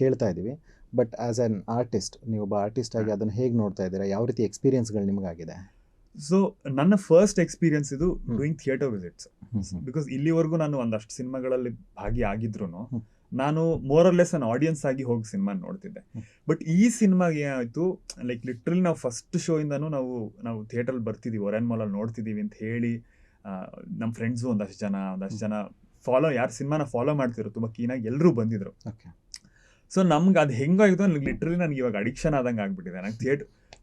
ಕೇಳ್ತಾ ಇದ್ದೀವಿ. ಬಟ್ ಆ್ಯಸ್ ಆನ್ ಆರ್ಟಿಸ್ಟ್, ನೀವೊಬ್ಬ ಆರ್ಟಿಸ್ಟ್ ಆಗಿ ಅದನ್ನು ಹೇಗೆ ನೋಡ್ತಾ ಇದ್ದೀರಾ? ಯಾವ ರೀತಿ ಎಕ್ಸ್ಪೀರಿಯನ್ಸ್ಗಳು ನಿಮಗಾಗಿದೆ? ಸೊ ನನ್ನ ಫಸ್ಟ್ ಎಕ್ಸ್ಪೀರಿಯನ್ಸ್ ಇದು ಡೂಯಿಂಗ್ ಥಿಯೇಟರ್ ವಿಸಿಟ್ಸ್. ಬಿಕಾಸ್ ಇಲ್ಲಿವರೆಗೂ ನಾನು ಒಂದಷ್ಟು ಸಿನಿಮಾಗಳಲ್ಲಿ ಭಾಗಿಯಾಗಿದ್ರು ನಾನು more or less an audience ಆಗಿ ಹೋಗಿ ಸಿನಿಮಾ ನೋಡ್ತಿದ್ದೆ. ಬಟ್ ಈ ಸಿನಿಮಾಗೆ ಏನಾಯ್ತು, ಲೈಕ್ ಲಿಟ್ರಲಿ ನಾವು ಫಸ್ಟ್ ಶೋ ಇಂದಾನು ನಾವು ಥಿಯೇಟರ್ ಬರ್ತಿದೀವಿ, ಒರೆನ್ ಮಾಲ್ ಅಲ್ಲಿ ನೋಡ್ತಿದೀವಿ ಅಂತ ಹೇಳಿ ನಮ್ಮ ಫ್ರೆಂಡ್ಸು ಒಂದಷ್ಟು ಜನ ಯಾರು ಸಿನಿಮಾನ ಫಾಲೋ ಮಾಡ್ತಿದ್ರು ತುಂಬಾ ಕೀನಾಗಿ ಎಲ್ಲರೂ ಬಂದಿದ್ರು. ಸೊ ನಮ್ಗೆ ಅದು ಹೆಂಗಾಗಿತ್ತು, ಲಿಟ್ರಲಿ ನನಗೆ ಇವಾಗ ಅಡಿಕ್ಷನ್ ಆದಂಗೆ ಆಗ್ಬಿಟ್ಟಿದೆ. ನಂಗೆ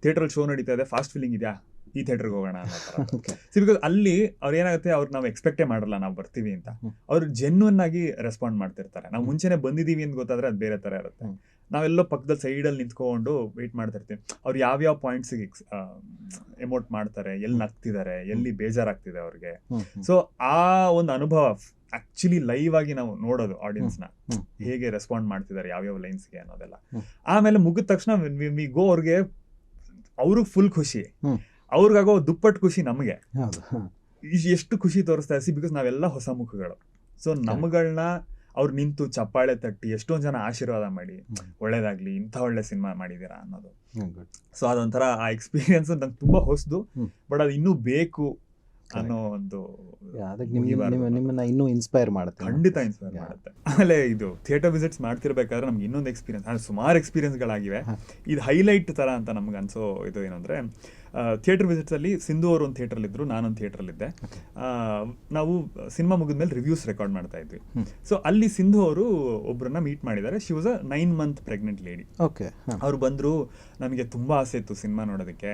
ಥಿಯೇಟರ್ ಶೋ ನಡೀತಾ ಇದೆ, ಫಾಸ್ಟ್ ಫೀಲಿಂಗ್ ಇದೆಯಾ, ಈ ಥಿಯೇಟರ್ಗೆ ಹೋಗೋಣ ಅನ್ನೋ ಥರ. ಬಿಕಾಸ್ ಅಲ್ಲಿ ಅವ್ರು ಏನಾಗುತ್ತೆ, ಅವ್ರು ನಾವು ಎಕ್ಸ್ಪೆಕ್ಟೇ ಮಾಡಲ್ಲ ನಾವು ಬರ್ತೀವಿ ಅಂತ, ಅವ್ರು ಜೆನ್ಯೂನ್ ಆಗಿ ರೆಸ್ಪಾಂಡ್ ಮಾಡ್ತಿರ್ತಾರೆ. ನಾವು ಮುಂಚೆನೆ ಬಂದಿದ್ದೀವಿ ಅಂತ ಗೊತ್ತಾದ್ರೆ ಅದು ಬೇರೆ ಥರ ಇರುತ್ತೆ. ನಾವೆಲ್ಲೋ ಪಕ್ಕದಲ್ಲಿ ಸೈಡಲ್ಲಿ ನಿಂತ್ಕೊಂಡು ವೆಯ್ಟ್ ಮಾಡ್ತಿರ್ತೀವಿ, ಅವ್ರು ಯಾವ್ಯಾವ ಪಾಯಿಂಟ್ಸಿಗೆ ಎಮೋಟ್ ಮಾಡ್ತಾರೆ, ಎಲ್ಲಿ ನಗ್ತಿದ್ದಾರೆ, ಎಲ್ಲಿ ಬೇಜಾರಾಗ್ತಿದೆ ಅವ್ರಿಗೆ. ಸೊ ಆ ಒಂದು ಅನುಭವ ಆಕ್ಚುಲಿ ಲೈವ್ ಆಗಿ ನಾವು ನೋಡೋದು ಆಡಿಯನ್ಸ್ ನ ಹೇಗೆ ರೆಸ್ಪಾಂಡ್ ಮಾಡ್ತಿದ್ದಾರೆ ಯಾವ್ಯಾವ ಲೈನ್ಸ್ಗೆ ಅನ್ನೋದೆಲ್ಲ. ಆಮೇಲೆ ಮುಗಿದ ತಕ್ಷಣ ವಿ ಗೋ, ಅವ್ರಿಗೆ ಫುಲ್ ಖುಷಿ, ಅವ್ರಿಗಾಗೋ ದುಪ್ಪಟ್ಟು ಖುಷಿ ನಮಗೆ. ಎಷ್ಟು ಖುಷಿ ತೋರಿಸ್ತಾ ಇಸಿ, ಬಿಕಾಸ್ ನಾವೆಲ್ಲ ಹೊಸ ಮುಖಗಳು. ಸೊ ನಮ್ಗಳನ್ನ ಅವ್ರು ನಿಂತು ಚಪ್ಪಾಳೆ ತಟ್ಟಿ ಎಷ್ಟೊಂದು ಜನ ಆಶೀರ್ವಾದ ಮಾಡಿ ಒಳ್ಳೇದಾಗ್ಲಿ, ಇಂಥ ಒಳ್ಳೆ ಸಿನಿಮಾ ಮಾಡಿದ್ದೀರಾ ಅನ್ನೋದು. ಸೊ ಅದೊಂಥರ ಆ ಎಕ್ಸ್ಪೀರಿಯನ್ಸ್ ನಂಗೆ ತುಂಬಾ ಹೊಸದು, ಬಟ್ ಅದು ಇನ್ನೂ ಬೇಕು ಅನ್ನೋ ಒಂದು ನಿಮ್ಮನ್ನ ಇನ್ನೂ ಇನ್ಸ್ಪೈರ್ ಮಾಡುತ್ತೆ, ಖಂಡಿತ ಇನ್ಸ್ಪೈರ್ ಮಾಡುತ್ತೆ. ಆಮೇಲೆ ಇದು ಥಿಯೇಟರ್ ವಿಸಿಟ್ಸ್ ಮಾಡ್ತಿರ್ಬೇಕಾದ್ರೆ ನಮ್ಗೆ ಇನ್ನೊಂದು ಎಕ್ಸ್ಪೀರಿಯನ್ಸ್, ಸುಮಾರು ಎಕ್ಸ್ಪೀರಿಯನ್ಸ್ಗಳಾಗಿವೆ. ಇದು ಹೈಲೈಟ್ ತರ ಅಂತ ನಮ್ಗೆ ಅನ್ಸೋ ಇದು ಏನಂದ್ರೆ, ಥಿಯೇಟರ್ ವಿಸಿಟ್ಸ್ ಅಲ್ಲಿ ಸಿಂಧು ಅವರು ಒಂದು ಥಿಯೇಟರ್ ಇದ್ರು, ನಾನೊಂದು ಥಿಯೇಟರ್ ಇದ್ದೆ. ನಾವು ಸಿನಿಮಾ ಮುಗಿದ್ಮೇಲೆ ರಿವ್ಯೂಸ್ ರೆಕಾರ್ಡ್ ಮಾಡ್ತಾ ಇದ್ವಿ. ಸೊ ಅಲ್ಲಿ ಸಿಂಧು ಅವರು ಒಬ್ಬರನ್ನ ಮೀಟ್ ಮಾಡಿದ್ದಾರೆ. She was a 9 month pregnant lady. ಅವ್ರು ಬಂದ್ರು, ನನಗೆ ತುಂಬಾ ಆಸೆ ಇತ್ತು ಸಿನಿಮಾ ನೋಡೋದಕ್ಕೆ.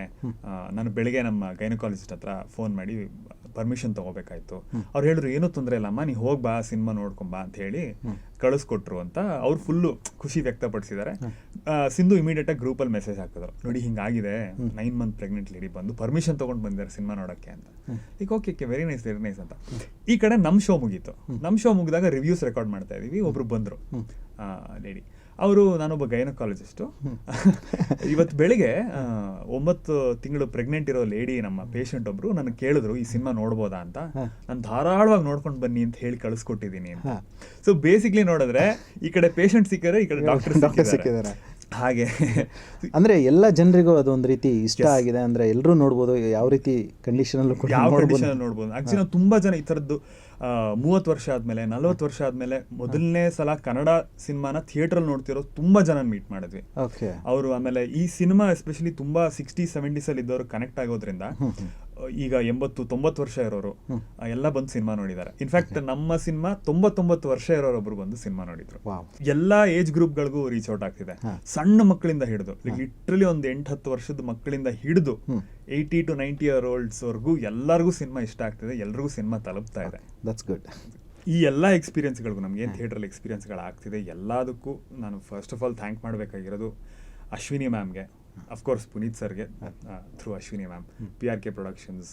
ನಾನು ಬೆಳಿಗ್ಗೆ ನಮ್ಮ ಗೈನಕಾಲಜಿಸ್ಟ್ ಹತ್ರ ಫೋನ್ ಮಾಡಿ ಪರ್ಮಿಷನ್ ತಗೋಬೇಕಾಯ್ತು. ಅವ್ರು ಹೇಳಿದ್ರು, ಏನೂ ತೊಂದರೆ ಇಲ್ಲಮ್ಮ, ನೀ ಹೋಗ್ಬಾ, ಸಿನಿಮಾ ನೋಡ್ಕೊಂಬಾ ಅಂತ ಹೇಳಿ ಕಳಿಸ್ಕೊಟ್ರು ಅಂತ ಅವ್ರು ಫುಲ್ಲು ಖುಷಿ ವ್ಯಕ್ತಪಡಿಸಿದ್ದಾರೆ. ಸಿಂಧು ಇಮಿಡಿಯೇಟ್ ಆಗಿ ಗ್ರೂಪಲ್ಲಿ ಮೆಸೇಜ್ ಹಾಕಿದ್ರು, ನೋಡಿ ಹಿಂಗಾಗಿದೆ, 9 month ಪ್ರೆಗ್ನೆಂಟ್ ಲೇಡಿ ಬಂದು ಪರ್ಮಿಷನ್ ತಗೊಂಡು ಬಂದಿದ್ದಾರೆ ಸಿನಿಮಾ ನೋಡೋಕ್ಕೆ ಅಂತ. ಈಗ ಓಕೆ, ವೆರಿ ನೈಸ್ ಅಂತ. ಈ ಕಡೆ ನಮ್ಮ ಶೋ ಮುಗೀತು. ನಮ್ಮ ಶೋ ಮುಗಿದಾಗ ರಿವ್ಯೂಸ್ ರೆಕಾರ್ಡ್ ಮಾಡ್ತಾ ಇದೀವಿ. ಒಬ್ರು ಬಂದರು ಲೇಡಿ, ಅವರು, ನಾನೊಬ್ಬ ಗೈನಕಾಲಜಿಸ್ಟು. ಇವತ್ತು ಬೆಳಿಗ್ಗೆ 9 ತಿಂಗಳು ಪ್ರೆಗ್ನೆಂಟ್ ಇರೋ ಲೇಡಿ, ನಮ್ಮ ಪೇಷಂಟ್ ಒಬ್ರು ನನಗೆ ಕೇಳಿದ್ರು, ಈ ಸಿನಿಮಾ ನೋಡ್ಬೋದಾ ಅಂತ. ನಾನು ಧಾರಾಳವಾಗಿ ನೋಡ್ಕೊಂಡು ಬನ್ನಿ ಅಂತ ಹೇಳಿ ಕಳಿಸ್ಕೊಟ್ಟಿದ್ದೀನಿ ಅಂತ. ಸೊ ಬೇಸಿಕ್ಲಿ ನೋಡಿದ್ರೆ ಈ ಕಡೆ ಪೇಷಂಟ್ ಸಿಕ್ಕಿದ್ರೆ, ಈ ಕಡೆ ಡಾಕ್ಟರ್ ಸಿಕ್ಕಿದ್ದಾರೆ. ಹಾಗೆ ಅಂದ್ರೆ ಎಲ್ಲ ಜನರಿಗೂ ಅದೊಂದು ರೀತಿ ಇಷ್ಟ ಆಗಿದೆ. ಅಂದ್ರೆ ಎಲ್ಲರೂ ನೋಡ್ಬೋದು, ಯಾವ ರೀತಿ ಕಂಡೀಷನ್ ನೋಡ್ಬೋದು. ಆಕ್ಚುಲಿ ನಾವು ತುಂಬಾ ಜನ ಈ ಥರದ್ದು 30 ವರ್ಷ ಆದ್ಮೇಲೆ, 40 ವರ್ಷ ಆದ್ಮೇಲೆ ಮೊದಲನೇ ಸಲ ಕನ್ನಡ ಸಿನಿಮಾನ ಥಿಯೇಟರ್ ನೋಡ್ತಿರೋ ತುಂಬಾ ಜನ ಮೀಟ್ ಮಾಡಿದ್ವಿ. ಅವರು ಆಮೇಲೆ ಈ ಸಿನಿಮಾ ಎಸ್ಪೆಷಲಿ ತುಂಬಾ 60s 70s ಅಲ್ಲಿ ಇದ್ದವರು ಕನೆಕ್ಟ್ ಆಗೋದ್ರಿಂದ, ಈಗ 80-90 ವರ್ಷ ಇರೋರು ಎಲ್ಲ ಬಂದು ಸಿನಿಮಾ ನೋಡಿದ್ದಾರೆ. ಇನ್ಫ್ಯಾಕ್ಟ್ ನಮ್ಮ ಸಿನಿಮಾ 99 ವರ್ಷ ಇರೋರೊಬ್ರು ಬಂದು ಸಿನಿಮಾ ನೋಡಿದ್ರು. ಎಲ್ಲಾ ಏಜ್ ಗ್ರೂಪ್ಗಳಿಗೂ ರೀಚ್ ಔಟ್ ಆಗ್ತಿದೆ. ಸಣ್ಣ ಮಕ್ಕಳಿಂದ ಹಿಡಿದು, ಲಿಟ್ರಲಿ ಒಂದು 8-10 ವರ್ಷದ ಮಕ್ಕಳಿಂದ ಹಿಡಿದು 80 to 90 year olds ವರ್ಗೂ ಎಲ್ಲರಿಗೂ ಸಿನಿಮಾ ಇಷ್ಟ ಆಗ್ತಿದೆ, ಎಲ್ರಿಗೂ ಸಿನಿಮಾ ತಲುಪ್ತಾ ಇದೆ. That's good. ಈ ಎಲ್ಲ ಎಕ್ಸ್ಪೀರಿಯನ್ಸ್ಗಳಿಗೂ, ನಮ್ಗೆ ಏನು ಥಿಯೇಟರ್ ಎಕ್ಸ್ಪೀರಿಯನ್ಸ್ಗಳು ಆಗ್ತಿದೆ ಎಲ್ಲದಕ್ಕೂ ನಾನು ಫಸ್ಟ್ ಆಫ್ ಆಲ್ ಥ್ಯಾಂಕ್ ಮಾಡಬೇಕಾಗಿರೋದು ಅಶ್ವಿನಿ ಮ್ಯಾಮ್ಗೆ, ಅಫ್ಕೋರ್ಸ್ ಪುನೀತ್ ಸರ್ಗೆ through Ashwini ma'am, PRK productions,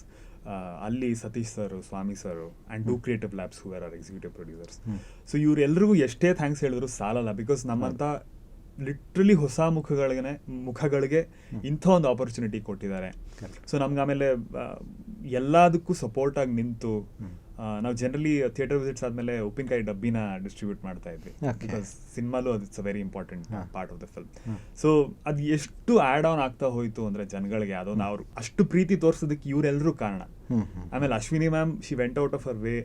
ಅಲ್ಲಿ Satish sir, Swamy sir, and do creative labs who are executive producers. So ಇವರೆಲ್ಲರಿಗೂ ಎಷ್ಟೇ ಥ್ಯಾಂಕ್ಸ್ ಹೇಳಿದ್ರು ಸಾಲಲ್ಲ. ಬಿಕಾಸ್ ನಮ್ಮಂಥ ಲಿಟ್ರಲಿ ಹೊಸ ಮುಖಗಳಿಗೆ ಇಂಥ ಒಂದು ಆಪರ್ಚುನಿಟಿ ಕೊಟ್ಟಿದ್ದಾರೆ. ಸೊ ನಮ್ಗೆ ಆಮೇಲೆ ಎಲ್ಲದಕ್ಕೂ ಸಪೋರ್ಟ್ ಆಗಿ ನಿಂತು, ನಾವು ಜನರಲಿ ಥಿಯೇಟರ್ ವಿಸಿಟ್ಸ್ ಆದಮೇಲೆ ಉಪ್ಪಿನಕಾಯಿ ಡಬ್ಬಿನ ಡಿಸ್ಟ್ರಿಬ್ಯೂಟ್ ಮಾಡ್ತಾ ಇದ್ವಿ. ಬಿಕಾಸ್ ಸಿನಿಮಾಲು ಅದು it's a very important part of the film. So ಅದು ಎಷ್ಟು ಆ್ಯಡ್ ಆನ್ ಆಗ್ತಾ ಹೋಯಿತು ಅಂದರೆ ಜನಗಳಿಗೆ, ಅದೊಂದು ಅವ್ರು ಅಷ್ಟು ಪ್ರೀತಿ ತೋರಿಸೋದಕ್ಕೆ ಇವರೆಲ್ಲರೂ ಕಾರಣ. ಆಮೇಲೆ Ashwini ma'am, she went out of our way,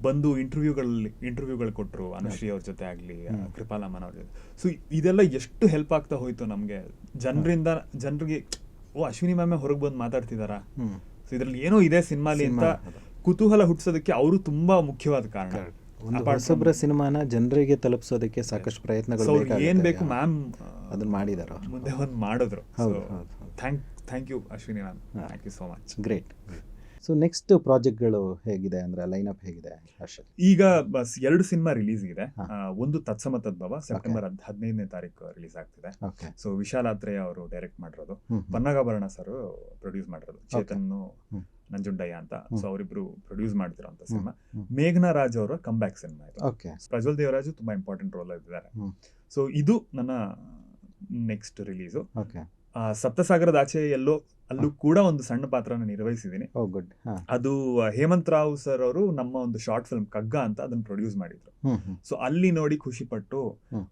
ಬಂದು ಇಂಟರ್ವ್ಯೂಗಳು ಕೊಟ್ಟರು, ಅನುಶ್ರೀ ಅವ್ರ ಜೊತೆ ಆಗಲಿ, ಕೃಪಾಲಮ್ಮನ ಅವ್ರ ಜೊತೆ. ಸೊ ಇದೆಲ್ಲ ಎಷ್ಟು ಹೆಲ್ಪ್ ಆಗ್ತಾ ಹೋಯಿತು ನಮಗೆ, ಜನರಿಗೆ ಓ ಅಶ್ವಿನಿ ಮ್ಯಾಮೇ ಹೊರಗೆ ಬಂದು ಮಾತಾಡ್ತಿದಾರಾ, ಸೊ ಇದರಲ್ಲಿ ಏನೋ ಇದೆ ಸಿನಿಮಾಲಿ ಅಂತ ಕುತೂಹಲ ಹುಟ್ಟಿಸೋದಕ್ಕೆ ಅವರು ತುಂಬಾ ಮುಖ್ಯವಾದ ಕಾರಣ. ಹೊಸಬ್ರ ಸಿನಿಮಾನ ಜನರಿಗೆ ತಲುಪಿಸೋದಕ್ಕೆ ಸಾಕಷ್ಟು ಪ್ರಯತ್ನಗಳು ಏನ್ ಬೇಕು ಮ್ಯಾಮ್ ಅದನ್ನ ಮಾಡಿದಾರ, ಮುಂದೆ ಒಂದು ಮಾಡಿದ್ರು. Thank you Ashwini ma'am, thank you so much. Great. So next ಪ್ರಾಜೆಕ್ಟ್ಗಳು ಹೇಗಿದೆ, ಅಂದ್ರೆ ಲೈನಪ್ ಹೇಗಿದೆ? ಈಗ ಬಸ್ 2 ಸಿನಿಮಾ ರಿಲೀಸ್ ಇದೆ. ಒಂದು ತತ್ಸಮ ತದ್ಭವ ಸೆಪ್ಟೆಂಬರ್ 15ನೇ ತಾರೀಕು ರಿಲೀಸ್ ಆಗ್ತಿದೆ. ಸೊ ವಿಶಾಲಾತ್ರೇಯ ಅವರು ಡೈರೆಕ್ಟ್ ಮಾಡಿರೋದು, ಪನ್ನಗಾಭರಣ ಸರ್ ಪ್ರೊಡ್ಯೂಸ್ ಮಾಡಿರೋದು, ಚೇತನ್ ನಂಜುಂಡಯ್ಯ ಅಂತ. ಸೊ ಅವರಿಬ್ರು ಪ್ರೊಡ್ಯೂಸ್ ಮಾಡ್ತಿರೋ ಅಂತ ಸಿನಿಮಾ. ಮೇಘನಾ ರಾಜ್ ಅವರ ಕಮ್ ಬ್ಯಾಕ್ ಸಿನಿಮಾ ಇದು. ಪ್ರಜ್ವಲ್ ದೇವರಾಜು ತುಂಬಾ ಇಂಪಾರ್ಟೆಂಟ್ ರೋಲ್ ಇದ್ದಾರೆ. ಸೊ ಇದು ನನ್ನ ನೆಕ್ಸ್ಟ್ ರಿಲೀಸು. ಸಪ್ತಸಾಗರದ ಆಚೆ ಅಲ್ಲೂ ಕೂಡ ಒಂದು ಸಣ್ಣ ಪಾತ್ರನ ನಿರ್ವಹಿಸಿದ್ದೀನಿ. ಅದು ಹೇಮಂತ್ ರಾವ್ ಸರ್ ಅವರು ನಮ್ಮ ಒಂದು ಶಾರ್ಟ್ ಫಿಲ್ಮ್ ಕಗ್ಗ ಅಂತ ಅದನ್ನ ಪ್ರೊಡ್ಯೂಸ್ ಮಾಡಿದ್ರು. ಸೊ ಅಲ್ಲಿ ನೋಡಿ ಖುಷಿ ಪಟ್ಟು,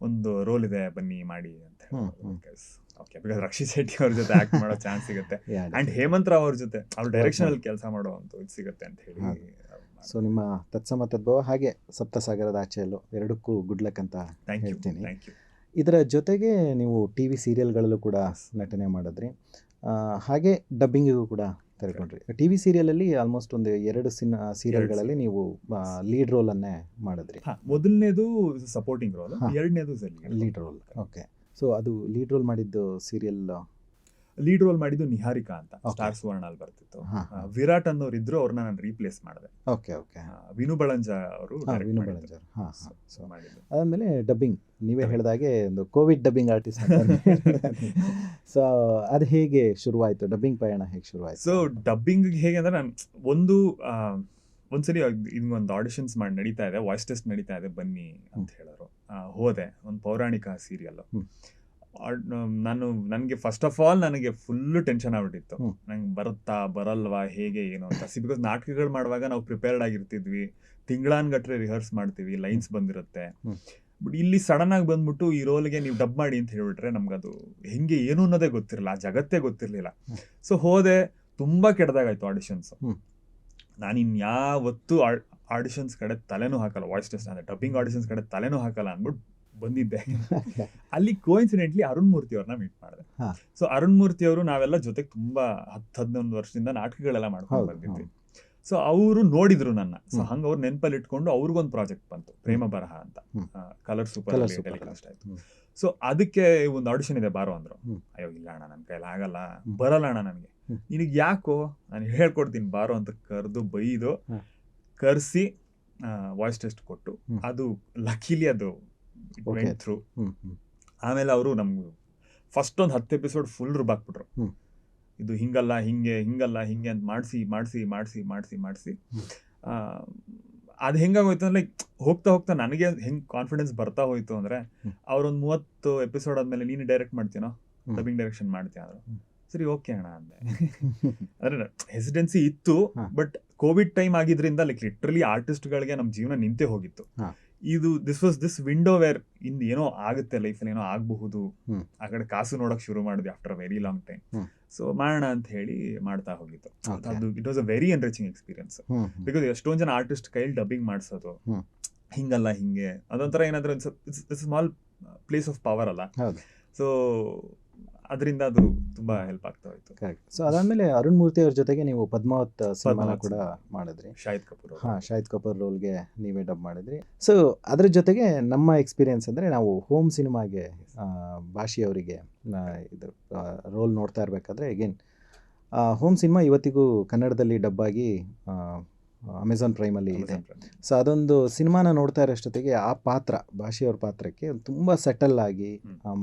ಒಂದು ರೋಲ್ ಇದೆ ಬನ್ನಿ ಮಾಡಿ ಅಂತ ಹೇಳಿ, ಬಿಕಾಸ್ ರಕ್ಷಿತ್ ಶೆಟ್ಟಿ ಅವ್ರ ಜೊತೆ ಆಕ್ಟ್ ಮಾಡೋ ಚಾನ್ಸ್ ಸಿಗುತ್ತೆ, ಅಂಡ್ ಹೇಮಂತ್ ರಾವ್ ಅವ್ರ ಜೊತೆ ಅವ್ರ ಡೈರೆಕ್ಷನ್ ಅಲ್ಲಿ ಕೆಲಸ ಮಾಡೋ ಅಂತ ಇದು ಸಿಗುತ್ತೆ ಅಂತ ಹೇಳಿ. ಸೊ ನಿಮ್ಮ ತತ್ಸಮ ತದ್ಭವ ಹಾಗೆ ಸಪ್ತಸಾಗರದ ಆಚೆಯಲ್ಲೂ ಎರಡಕ್ಕೂ ಗುಡ್ ಲಕ್ ಅಂತ ಹೇಳ್ತೀನಿ. ಇದರ ಜೊತೆಗೆ ನೀವು TV ಸೀರಿಯಲ್ಗಳಲ್ಲೂ ಕೂಡ ನಟನೆ ಮಾಡಿದ್ರಿ, ಹಾಗೆ ಡಬ್ಬಿಂಗಿಗೂ ಕೂಡ ತೆರೆಕೊಂಡ್ರಿ. TV ಸೀರಿಯಲಲ್ಲಿ ಆಲ್ಮೋಸ್ಟ್ ಒಂದು 2 ಸೀರಿಯಲ್ಗಳಲ್ಲಿ ನೀವು ಲೀಡ್ ರೋಲ್ ಅನ್ನೇ ಮಾಡಿದ್ರಿ. ಮೊದಲನೇದು ಸಪೋರ್ಟಿಂಗ್ ರೋಲ್, ಎರಡನೇದು ಲೀಡ್ ರೋಲ್. ಓಕೆ. ಸೊ ಅದು ಲೀಡ್ ರೋಲ್ ಮಾಡಿದ್ದು ಸೀರಿಯಲ್, ಲೀಡ್ ರೋಲ್ ಮಾಡಿದ್ದು ನಿಹಾರಿಕಾ ಅಂತ, ಸ್ಟಾರ್ ಸುವರ್ಣ ಅಲ್ಲಿ ಬರ್ತಿತ್ತು. ವಿರಾಟ್ ಅನ್ನೋರು ಇದ್ರು, ಅವ್ರನ್ನ ನಾನು ರೀಪ್ಲೇಸ್ ಮಾಡಿದೆ. ವಿನು ಬಳಂಜ ಅವರು ಮಾಡಿದ್ರು. ಅದಾದ್ಮೇಲೆ ಡಬ್ಬಿಂಗ್, ನೀವೇ ಹೇಳಿದಾಗೆ ಒಂದು ಕೋವಿಡ್ ಡಬ್ಬಿಂಗ್ ಆರ್ಟಿಸ್ಟ್. ಸೊ ಅದು ಹೇಗೆ ಶುರುವಾಯಿತು, ಡಬ್ಬಿಂಗ್ ಪಯಣ ಹೇಗೆ ಶುರುವಾಯಿತು? ಸೊ ಡಬ್ಬಿಂಗ್ ಹೇಗೆ ಅಂದ್ರೆ, ನಾನು ಒಂದ್ಸಲಿ ಇದೊಂದು ಆಡಿಷನ್ಸ್ ಮಾಡಿ ನಡೀತಾ ಇದೆ, ವಾಯ್ಸ್ ಟೆಸ್ಟ್ ನಡೀತಾ ಇದೆ ಬನ್ನಿ ಅಂತ ಹೇಳೋರು. ಹೋದೆ, ಒಂದು ಪೌರಾಣಿಕ ಸೀರಿಯಲ್. ನನಗೆ ಫಸ್ಟ್ ಆಫ್ ಆಲ್ ನನಗೆ ಫುಲ್ ಟೆನ್ಷನ್ ಆಗ್ಬಿಟ್ಟಿತ್ತು, ನಂಗೆ ಬರುತ್ತಾ ಬರಲ್ವಾ ಹೇಗೆ ಏನು ಅಂತ. ಬಿಕಾಸ್ ನಾಟಕಗಳು ಮಾಡುವಾಗ ನಾವು ಪ್ರಿಪೇರ್ಡ್ ಆಗಿರ್ತಿದ್ವಿ, ತಿಂಗಳಾನ್ಗಟ್ಲೆ ರಿಹರ್ಸ್ ಮಾಡ್ತೀವಿ, ಲೈನ್ಸ್ ಬಂದಿರುತ್ತೆ. ಬಟ್ ಇಲ್ಲಿ ಸಡನ್ ಆಗಿ ಬಂದ್ಬಿಟ್ಟು ಈ ರೋಲ್ಗೆ ನೀವು ಡಬ್ ಮಾಡಿ ಅಂತ ಹೇಳ್ಬಿಟ್ರೆ ನಮ್ಗದು ಹೆಂಗೆ ಏನು ಅನ್ನೋದೇ ಗೊತ್ತಿರಲಿಲ್ಲ, ಆ ಜಗತ್ತೇ ಗೊತ್ತಿರಲಿಲ್ಲ. ಸೊ ಹೋದೆ, ತುಂಬಾ ಕೆಟ್ಟದಾಗಾಯ್ತು ಆಡಿಷನ್ಸ್. ನಾನು ಇನ್ಯಾವತ್ತು ಆಡಿಷನ್ಸ್ ಕಡೆ ತಲೆನೂ ಹಾಕಲ್ಲ, ವಾಯ್ಸ್ ಟೆಸ್ಟ್ ಅಂದ್ರೆ ಡಬ್ಬಿಂಗ್ ಆಡಿಷನ್ಸ್ ಕಡೆ ತಲೆನೂ ಹಾಕಲ್ಲ ಅಂದ್ಬಿಟ್ಟು ಬಂದಿದ್ದೆ. ಅಲ್ಲಿ ಕೋಇನ್ಸಿಡೆಂಟ್ಲಿ ಅರುಣ್ ಮೂರ್ತಿ ಅವ್ರನ್ನ ಮೀಟ್ ಮಾಡಿದೆ. ಸೊ ಅರುಣ್ ಮೂರ್ತಿ ಅವರು ನಾವೆಲ್ಲ ಜೊತೆಗೆ ತುಂಬಾ 10-11 ವರ್ಷದಿಂದ ನಾಟಕಗಳೆಲ್ಲ ಮಾಡ್ಕೊಂಡು ಬಂದಿದ್ವಿ. ಸೊ ಅವರು ನೋಡಿದ್ರು ನನ್ನ. ಸೊ ಹಂಗ ಅವ್ರು ನೆನಪಲ್ಲಿ ಇಟ್ಕೊಂಡು ಅವ್ರಿಗೊಂದು ಪ್ರಾಜೆಕ್ಟ್ ಬಂತು, ಪ್ರೇಮ ಬರಹ ಅಂತ, ಕಲರ್ ಸೂಪರ್ ಟೆಲಿಕಾಸ್ಟ್ ಆಯ್ತು. ಸೊ ಅದಕ್ಕೆ ಒಂದು ಆಡಿಷನ್ ಇದೆ ಬಾರೋ ಅಂದ್ರು. ಅಯ್ಯೋ ಇಲ್ಲ ಅಣ್ಣ, ನನ್ನ ಕೈಲಿ ಆಗಲ್ಲ, ಬರಲ್ಲ ಅಣ್ಣ ನನಗೆ. ನಿನಗೆ ಯಾಕೋ, ನಾನು ಹೇಳ್ಕೊಡ್ತೀನಿ ಬಾರೋ ಅಂತ ಕರೆದು ಬೈದು ಕರ್ಸಿ ವಾಯ್ಸ್ ಟೆಸ್ಟ್ ಕೊಟ್ಟು, ಅದು ಲಕಿಲಿ ಅದು ವೆಂಟ್ ಥ್ರೂ. ಆಮೇಲೆ ಅವರು ನಮ್ಗೆ ಫಸ್ಟ್ ಒಂದು 10 ಎಪಿಸೋಡ್ ಫುಲ್ ರುಬಾಕ್ಬಿಟ್ರು. ಇದು ಹಿಂಗಲ್ಲ ಹಿಂಗೆ, ಹಿಂಗಲ್ಲ ಹಿಂಗೆ ಅಂತ ಮಾಡಿಸಿ ಅದು ಹೆಂಗಾಗೋಯ್ತು ಅಂದ್ರೆ ಹೋಗ್ತಾ ಹೋಗ್ತಾ ನನಗೆ ಹೆಂಗ್ ಕಾನ್ಫಿಡೆನ್ಸ್ ಬರ್ತಾ ಹೋಯ್ತು ಅಂದ್ರೆ, ಅವ್ರೊಂದು 30 ಎಪಿಸೋಡ್ ಆದ್ಮೇಲೆ ನೀನು ಡೈರೆಕ್ಟ್ ಮಾಡ್ತೀನೋ, ಡಬ್ಬಿಂಗ್ ಡೈರೆಕ್ಷನ್ ಮಾಡ್ತೀಯ ಅಂದ್ರು. ಸರಿ ಓಕೆ ಅಣ್ಣ ಅಂದೆ. ಅಂದ್ರೆ ಹೆಸಿಡೆನ್ಸಿ ಇತ್ತು, ಬಟ್ ಕೋವಿಡ್ ಟೈಮ್ ಆಗಿದ್ರಿಂದ ಲೈಕ್ ಲಿಟ್ರಲಿ ಆರ್ಟಿಸ್ಟ್ಗಳಿಗೆ ನಮ್ಮ ಜೀವನ ನಿಂತೇ ಹೋಗಿತ್ತು. ಇದು ದಿಸ್ ವಿಂಡೋ ವೇರ್ ಇನ್ ಏನೋ ಆಗುತ್ತೆ ಲೈಫಲ್ಲಿ, ಏನೋ ಆಗಬಹುದು, ಆ ಕಡೆ ಕಾಸು ನೋಡಕ್ ಶುರು ಮಾಡಿದ್ವಿ after very long time. So ಮಾಡೋಣ ಅಂತ ಹೇಳಿ ಮಾಡ್ತಾ ಹೋಗಿತ್ತು. ಅದು it was a very enriching experience. Because ಎಷ್ಟೊಂದು ಜನ ಆರ್ಟಿಸ್ಟ್ ಕೈಲಿ ಡಬ್ಬಿಂಗ್ ಮಾಡಿಸೋದು ಹಿಂಗಲ್ಲ ಹಿಂಗೆ, ಅದೊಂಥರ ಏನಾದ್ರು ಸ್ಮಾಲ್ ಪ್ಲೇಸ್ ಆಫ್ ಪವರ್ ಅಲ್ಲ. ಸೊ ಅದರಿಂದ ಅದು ತುಂಬಾ ಹೆಲ್ಪ್ ಆಗ್ತಾ ಹೋಯ್ತು. ಸೊ ಅದಾದ್ಮೇಲೆ ಅರುಣ್ ಮೂರ್ತಿ ಅವ್ರ ಜೊತೆಗೆ ನೀವು ಪದ್ಮಾವತ್ ಸಿನಿಮಾನ ಕೂಡ ಮಾಡಿದ್ರಿ. ಶಾಹಿದ್ ಕಪೂರ್ ರೋಲ್ಗೆ ನೀವೇ ಡಬ್ ಮಾಡಿದ್ರಿ. ಸೊ ಅದ್ರ ಜೊತೆಗೆ ನಮ್ಮ ಎಕ್ಸ್ಪೀರಿಯನ್ಸ್ ಅಂದರೆ, ನಾವು ಹೋಮ್ ಸಿನಿಮಾಗೆ ಭಾಷಿ ಅವರಿಗೆ ಇದು ರೋಲ್ ನೋಡ್ತಾ ಇರಬೇಕಾದ್ರೆ, ಅಗೇನ್ ಹೋಮ್ ಸಿನಿಮಾ ಇವತ್ತಿಗೂ ಕನ್ನಡದಲ್ಲಿ ಡಬ್ ಆಗಿ ಅಮೆಝಾನ್ ಪ್ರೈಮಲ್ಲಿ ಇದೆ. ಸೊ ಅದೊಂದು ಸಿನಿಮಾನ ನೋಡ್ತಾ ಇರೋಷ್ಟೊತ್ತಿಗೆ ಆ ಪಾತ್ರ, ಭಾಷೆಯವ್ರ ಪಾತ್ರಕ್ಕೆ ತುಂಬ ಸೆಟಲ್ ಆಗಿ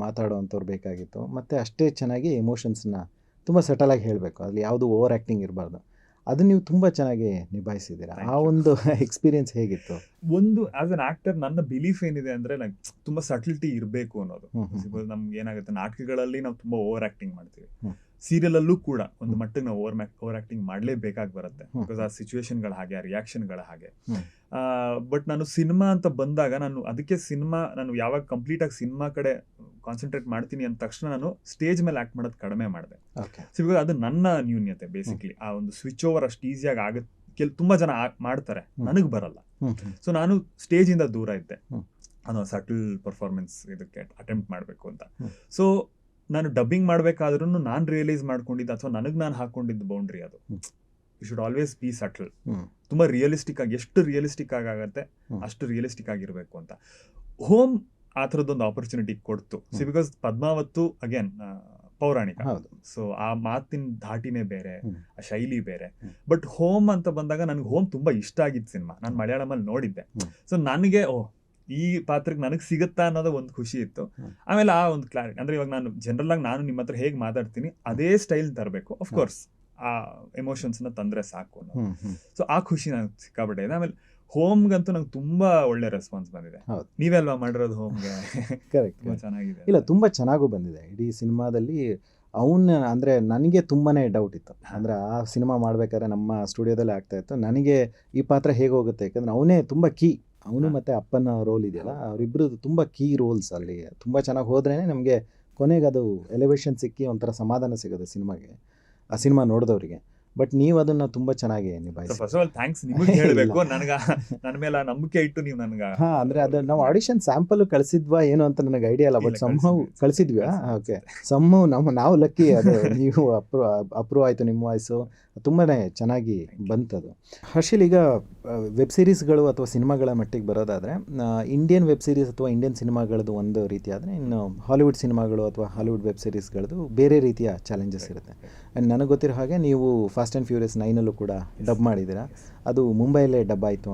ಮಾತಾಡೋವಂಥವ್ರು ಬೇಕಾಗಿತ್ತು. ಮತ್ತು ಅಷ್ಟೇ ಚೆನ್ನಾಗಿ ಎಮೋಷನ್ಸ್ನ ತುಂಬ ಸೆಟಲಾಗಿ ಹೇಳಬೇಕು, ಅಲ್ಲಿ ಯಾವುದು ಓವರ್ ಆ್ಯಕ್ಟಿಂಗ್ ಇರಬಾರ್ದು. ಅದನ್ನ ನೀವು ತುಂಬ ಚೆನ್ನಾಗಿ ನಿಭಾಯಿಸಿದ್ದೀರಾ. ಆ ಒಂದು ಎಕ್ಸ್ಪೀರಿಯನ್ಸ್ ಹೇಗಿತ್ತು? ಒಂದು ಆಸ್ ಅನ್ ಆಕ್ಟರ್ ನನ್ನ ಬಿಲೀಫ್ ಏನಿದೆ ಅಂದರೆ, ನಂಗೆ ತುಂಬ ಸಟಲ್ಟಿ ಇರಬೇಕು ಅನ್ನೋದು. ನಮ್ಗೆ ಏನಾಗುತ್ತೆ, ನಾಟಕಗಳಲ್ಲಿ ನಾವು ತುಂಬ ಓವರ್ ಆ್ಯಕ್ಟಿಂಗ್ ಮಾಡ್ತೀವಿ, ಸೀರಿಯಲಲ್ಲೂ ಕೂಡ ಒಂದು ಮಟ್ಟಿಗೆ ನಾವು ಓವರ್ ಆಕ್ಟಿಂಗ್ ಮಾಡಲೇಬೇಕಾಗಿ ಬರುತ್ತೆ. ಬಿಕಾಸ್ ಆ ಸಿಚುವೇಶನ್ಗಳ ಹಾಗೆ, ಆ ರಿಯಾಕ್ಷನ್ಗಳ ಹಾಗೆ. ಬಟ್ ನಾನು ಸಿನಿಮಾ ಅಂತ ಬಂದಾಗ, ನಾನು ಯಾವಾಗ ಕಂಪ್ಲೀಟ್ ಆಗಿ ಸಿನಿಮಾ ಕಡೆ ಕಾನ್ಸಂಟ್ರೇಟ್ ಮಾಡ್ತೀನಿ ಅಂದ ತಕ್ಷಣ ನಾನು ಸ್ಟೇಜ್ ಮೇಲೆ ಆಕ್ಟ್ ಮಾಡೋದು ಕಡಿಮೆ ಮಾಡಿದೆ. ಸೊ ಬಿಕಾಸ್ ಅದು ನನ್ನ ನ್ಯೂನ್ಯತೆ ಬೇಸಿಕ್ಲಿ. ಆ ಒಂದು ಸ್ವಿಚ್ ಓವರ್ ಅಷ್ಟು ಈಸಿಯಾಗಿ ಆಗುತ್ತೆ, ತುಂಬಾ ಜನ ಮಾಡ್ತಾರೆ, ನನಗೆ ಬರಲ್ಲ. ಸೊ ನಾನು ಸ್ಟೇಜ್ ಇಂದ ದೂರ ಇದ್ದೆ, ಅದು ಸಟಲ್ ಪರ್ಫಾರ್ಮೆನ್ಸ್ ಇದಕ್ಕೆ ಅಟೆಂಪ್ಟ್ ಮಾಡಬೇಕು ಅಂತ. ಸೊ ನಾನು ಡಬ್ಬಿಂಗ್ ಮಾಡ್ಬೇಕಾದ್ರೂ ನಾನು ರಿಯಲೈಸ್ ಮಾಡ್ಕೊಂಡಿದ್ದು, ಅಥವಾ ನನಗೆ ನಾನು ಹಾಕೊಂಡಿದ್ದು ಬೌಂಡ್ರಿ ಅದು, you should always be subtle. ತುಂಬಾ ರಿಯಲಿಸ್ಟಿಕ್ ಆಗಿ, ಎಷ್ಟು ರಿಯಲಿಸ್ಟಿಕ್ ಆಗುತ್ತೆ ಅಷ್ಟು ರಿಯಲಿಸ್ಟಿಕ್ ಆಗಿರ್ಬೇಕು ಅಂತ. ಹೋಮ್ ಆ ಥರದ್ದೊಂದು ಆಪರ್ಚುನಿಟಿ ಕೊಡ್ತು. ಸೊ ಬಿಕಾಸ್ ಪದ್ಮಾವತ್ತು ಅಗೇನ್ ಪೌರಾಣಿಕ, ಸೊ ಆ ಮಾತಿನ ಧಾಟಿನೇ ಬೇರೆ, ಆ ಶೈಲಿ ಬೇರೆ. ಬಟ್ ಹೋಮ್ ಅಂತ ಬಂದಾಗ ನನಗೆ ಹೋಮ್ ತುಂಬಾ ಇಷ್ಟ ಆಗಿದ್ದ ಸಿನಿಮಾ, ನಾನು ಮಲಯಾಳಮಲ್ಲಿ ನೋಡಿದ್ದೆ. ಸೊ ನನಗೆ ಈ ಪಾತ್ರಕ್ಕೆ ನನಗೆ ಸಿಗುತ್ತಾ ಅನ್ನೋದು ಒಂದು ಖುಷಿ ಇತ್ತು. ಆಮೇಲೆ ಆ ಒಂದು ಕ್ಲಾರಿಟಿ, ಅಂದ್ರೆ ಇವಾಗ ನಾನು ಜನರಲ್ ಆಗಿ ನಾನು ನಿಮ್ಮ ಹತ್ರ ಹೇಗೆ ಮಾತಾಡ್ತೀನಿ ಅದೇ ಸ್ಟೈಲ್ ತರಬೇಕು. ಅಫ್ಕೋರ್ಸ್ ಆ ಎಮೋಷನ್ಸ್ನ ತಂದ್ರೆ ಸಾಕು ಅನ್ನೋದು. ಸೊ ಆ ಖುಷಿ ನನಗೆ ಸಿಕ್ಕಾಪಟ್ಟೆ ಇದೆ. ಆಮೇಲೆ ಹೋಮ್ಗಂತೂ ನಂಗೆ ತುಂಬಾ ಒಳ್ಳೆ ರೆಸ್ಪಾನ್ಸ್ ಬಂದಿದೆ. ನೀವೇ ಅಲ್ವಾ ಮಾಡಿರೋದು ಹೋಮ್ಗೆ? ಕರೆಕ್ಟ್, ಚೆನ್ನಾಗಿದೆ. ಇಲ್ಲ ತುಂಬಾ ಚೆನ್ನಾಗೂ ಬಂದಿದೆ. ಇಡೀ ಸಿನಿಮಾದಲ್ಲಿ ಅಂದರೆ ನನಗೆ ತುಂಬಾ ಡೌಟ್ ಇತ್ತು. ಅಂದರೆ ಆ ಸಿನಿಮಾ ಮಾಡಬೇಕಾದ್ರೆ ನಮ್ಮ ಸ್ಟುಡಿಯೋದಲ್ಲೇ ಆಗ್ತಾ ಇತ್ತು, ನನಗೆ ಈ ಪಾತ್ರ ಹೇಗೆ ಹೋಗುತ್ತೆ, ಯಾಕಂದರೆ ಅವನೇ ತುಂಬ ಅವನು ಮತ್ತು ಅಪ್ಪನ ರೋಲ್ ಇದೆಯಲ್ಲ, ಅವರಿಬ್ಬರು ತುಂಬ ಕೀ ರೋಲ್ಸ್ ಅಲ್ಲಿ. ತುಂಬ ಚೆನ್ನಾಗಿ ಹೋದ್ರೇ ನಮಗೆ ಕೊನೆಗೆ ಅದು ಎಲಿವೇಶನ್ ಸಿಕ್ಕಿ ಒಂಥರ ಸಮಾಧಾನ ಸಿಗೋದು ಸಿನಿಮಾಗೆ, ಆ ಸಿನಿಮಾ ನೋಡಿದವರಿಗೆ. ಬಟ್ ನೀವು ಅದನ್ನ ತುಂಬಾ ಚೆನ್ನಾಗಿ ನಿಭಾಯಿಸಿ. ಫಸ್ಟ್ ಆಫ್ ಆಲ್ ಥ್ಯಾಂಕ್ಸ್ ನಿಮಗೆ ಹೇಳಬೇಕು, ನನಗೆ ನನ್ನ ಮೇಲೆ ನಂಬಿಕೆ ಇಟ್ಟು ನೀವು ನನಗೆ. ಅಂದ್ರೆ ಅದು ನಾವು ಆಡಿಷನ್ ಸ್ಯಾಂಪಲ್ ಕಳಿಸಿದ್ವಾ ಏನು ಅಂತ ನನಗೆ ಐಡಿಯಾ ಇಲ್ಲ, ಬಟ್ ಸಮ್ಹೌ ಕಳಿಸಿದ್ವಿ. ಓಕೆ, ಸಮ್ಹೌ ನಾವು ಲಕ್ಕಿ, ಅದು ನೀವು ಅಪ್ರೂವ್ ಆಯಿತು, ನಿಮ್ಮ ವಾಯ್ಸು ತುಂಬಾ ಚೆನ್ನಾಗಿ ಬಂತದು. ಹರ್ಷಿಲ್, ಈಗ ವೆಬ್ ಸೀರೀಸ್ಗಳು ಅಥವಾ ಸಿನಿಮಾಗಳ ಮಟ್ಟಿಗೆ ಬರೋದಾದರೆ, ಇಂಡಿಯನ್ ವೆಬ್ ಸೀರೀಸ್ ಅಥವಾ ಇಂಡಿಯನ್ ಸಿನಿಮಾಗಳದ್ದು ಒಂದು ರೀತಿ ಆದರೆ, ಇನ್ನು ಹಾಲಿವುಡ್ ಸಿನಿಮಾಗಳು ಅಥವಾ ಹಾಲಿವುಡ್ ವೆಬ್ ಸೀರೀಸ್ಗಳದ್ದು ಬೇರೆ ರೀತಿಯ ಚಾಲೆಂಜಸ್ ಇರುತ್ತೆ. ಆ್ಯಂಡ್ ನನಗೆ ಗೊತ್ತಿರೋ ಹಾಗೆ ನೀವು ಫಾಸ್ಟ್ ಆ್ಯಂಡ್ ಫ್ಯೂರಿಯಸ್ 9 ಕೂಡ ಡಬ್ ಮಾಡಿದ್ದೀರಾ. ಅದು ಮುಂಬೈಯಲ್ಲೇ ಡಬ್ ಆಯಿತು.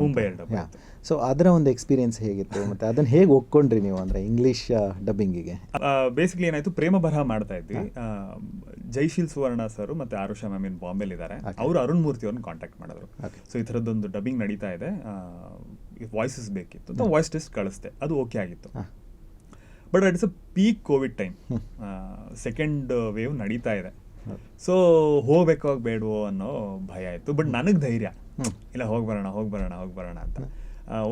ಸೊ ಅದರ ಒಂದು ಎಕ್ಸ್ಪೀರಿಯನ್ಸ್ ಹೇಗಿತ್ತು, ಮತ್ತು ಅದನ್ನು ಹೇಗೆ ಒಪ್ಕೊಂಡ್ರಿ ನೀವು, ಅಂದರೆ ಇಂಗ್ಲೀಷ್ ಡಬ್ಬಿಂಗಿಗೆ? ಬೇಸಿಕಲಿ ಏನಾಯಿತು, ಪ್ರೇಮ ಬರಹ ಮಾಡ್ತಾ ಇದ್ವಿ. ಜೈಶೀಲ್ ಸುವರ್ಣ ಸರ್ ಮತ್ತು ಆರುಷಾ ಮ್ಯಾಮ್ ಇನ್ ಬಾಂಬೆಲಿ ಇದ್ದಾರೆ. ಅವರು ಅರುಣ್ ಮೂರ್ತಿ ಅವ್ರನ್ನ ಕಾಂಟ್ಯಾಕ್ಟ್ ಮಾಡಿದ್ರು. ಸೊ ಈ ಥರದ್ದೊಂದು ಡಬ್ಬಿಂಗ್ ನಡೀತಾ ಇದೆ, ವಾಯ್ಸಸ್ ಬೇಕಿತ್ತು ಅಂತ ವಾಯ್ಸ್ ಟೆಸ್ಟ್ ಕಳಿಸ್ದೆ. ಅದು ಓಕೆ ಆಗಿತ್ತು. But it's a peak Covid time, second wave ನಡೀತಾ ಇದೆ. ಸೊ ಹೋಗ್ಬೇಕಾಗ ಬೇಡವೋ ಅನ್ನೋ ಭಯ ಇತ್ತು. ಬಟ್ ನನಗೆ ಧೈರ್ಯ, ಇಲ್ಲ ಹೋಗಿ ಬರೋಣ ಅಂತ.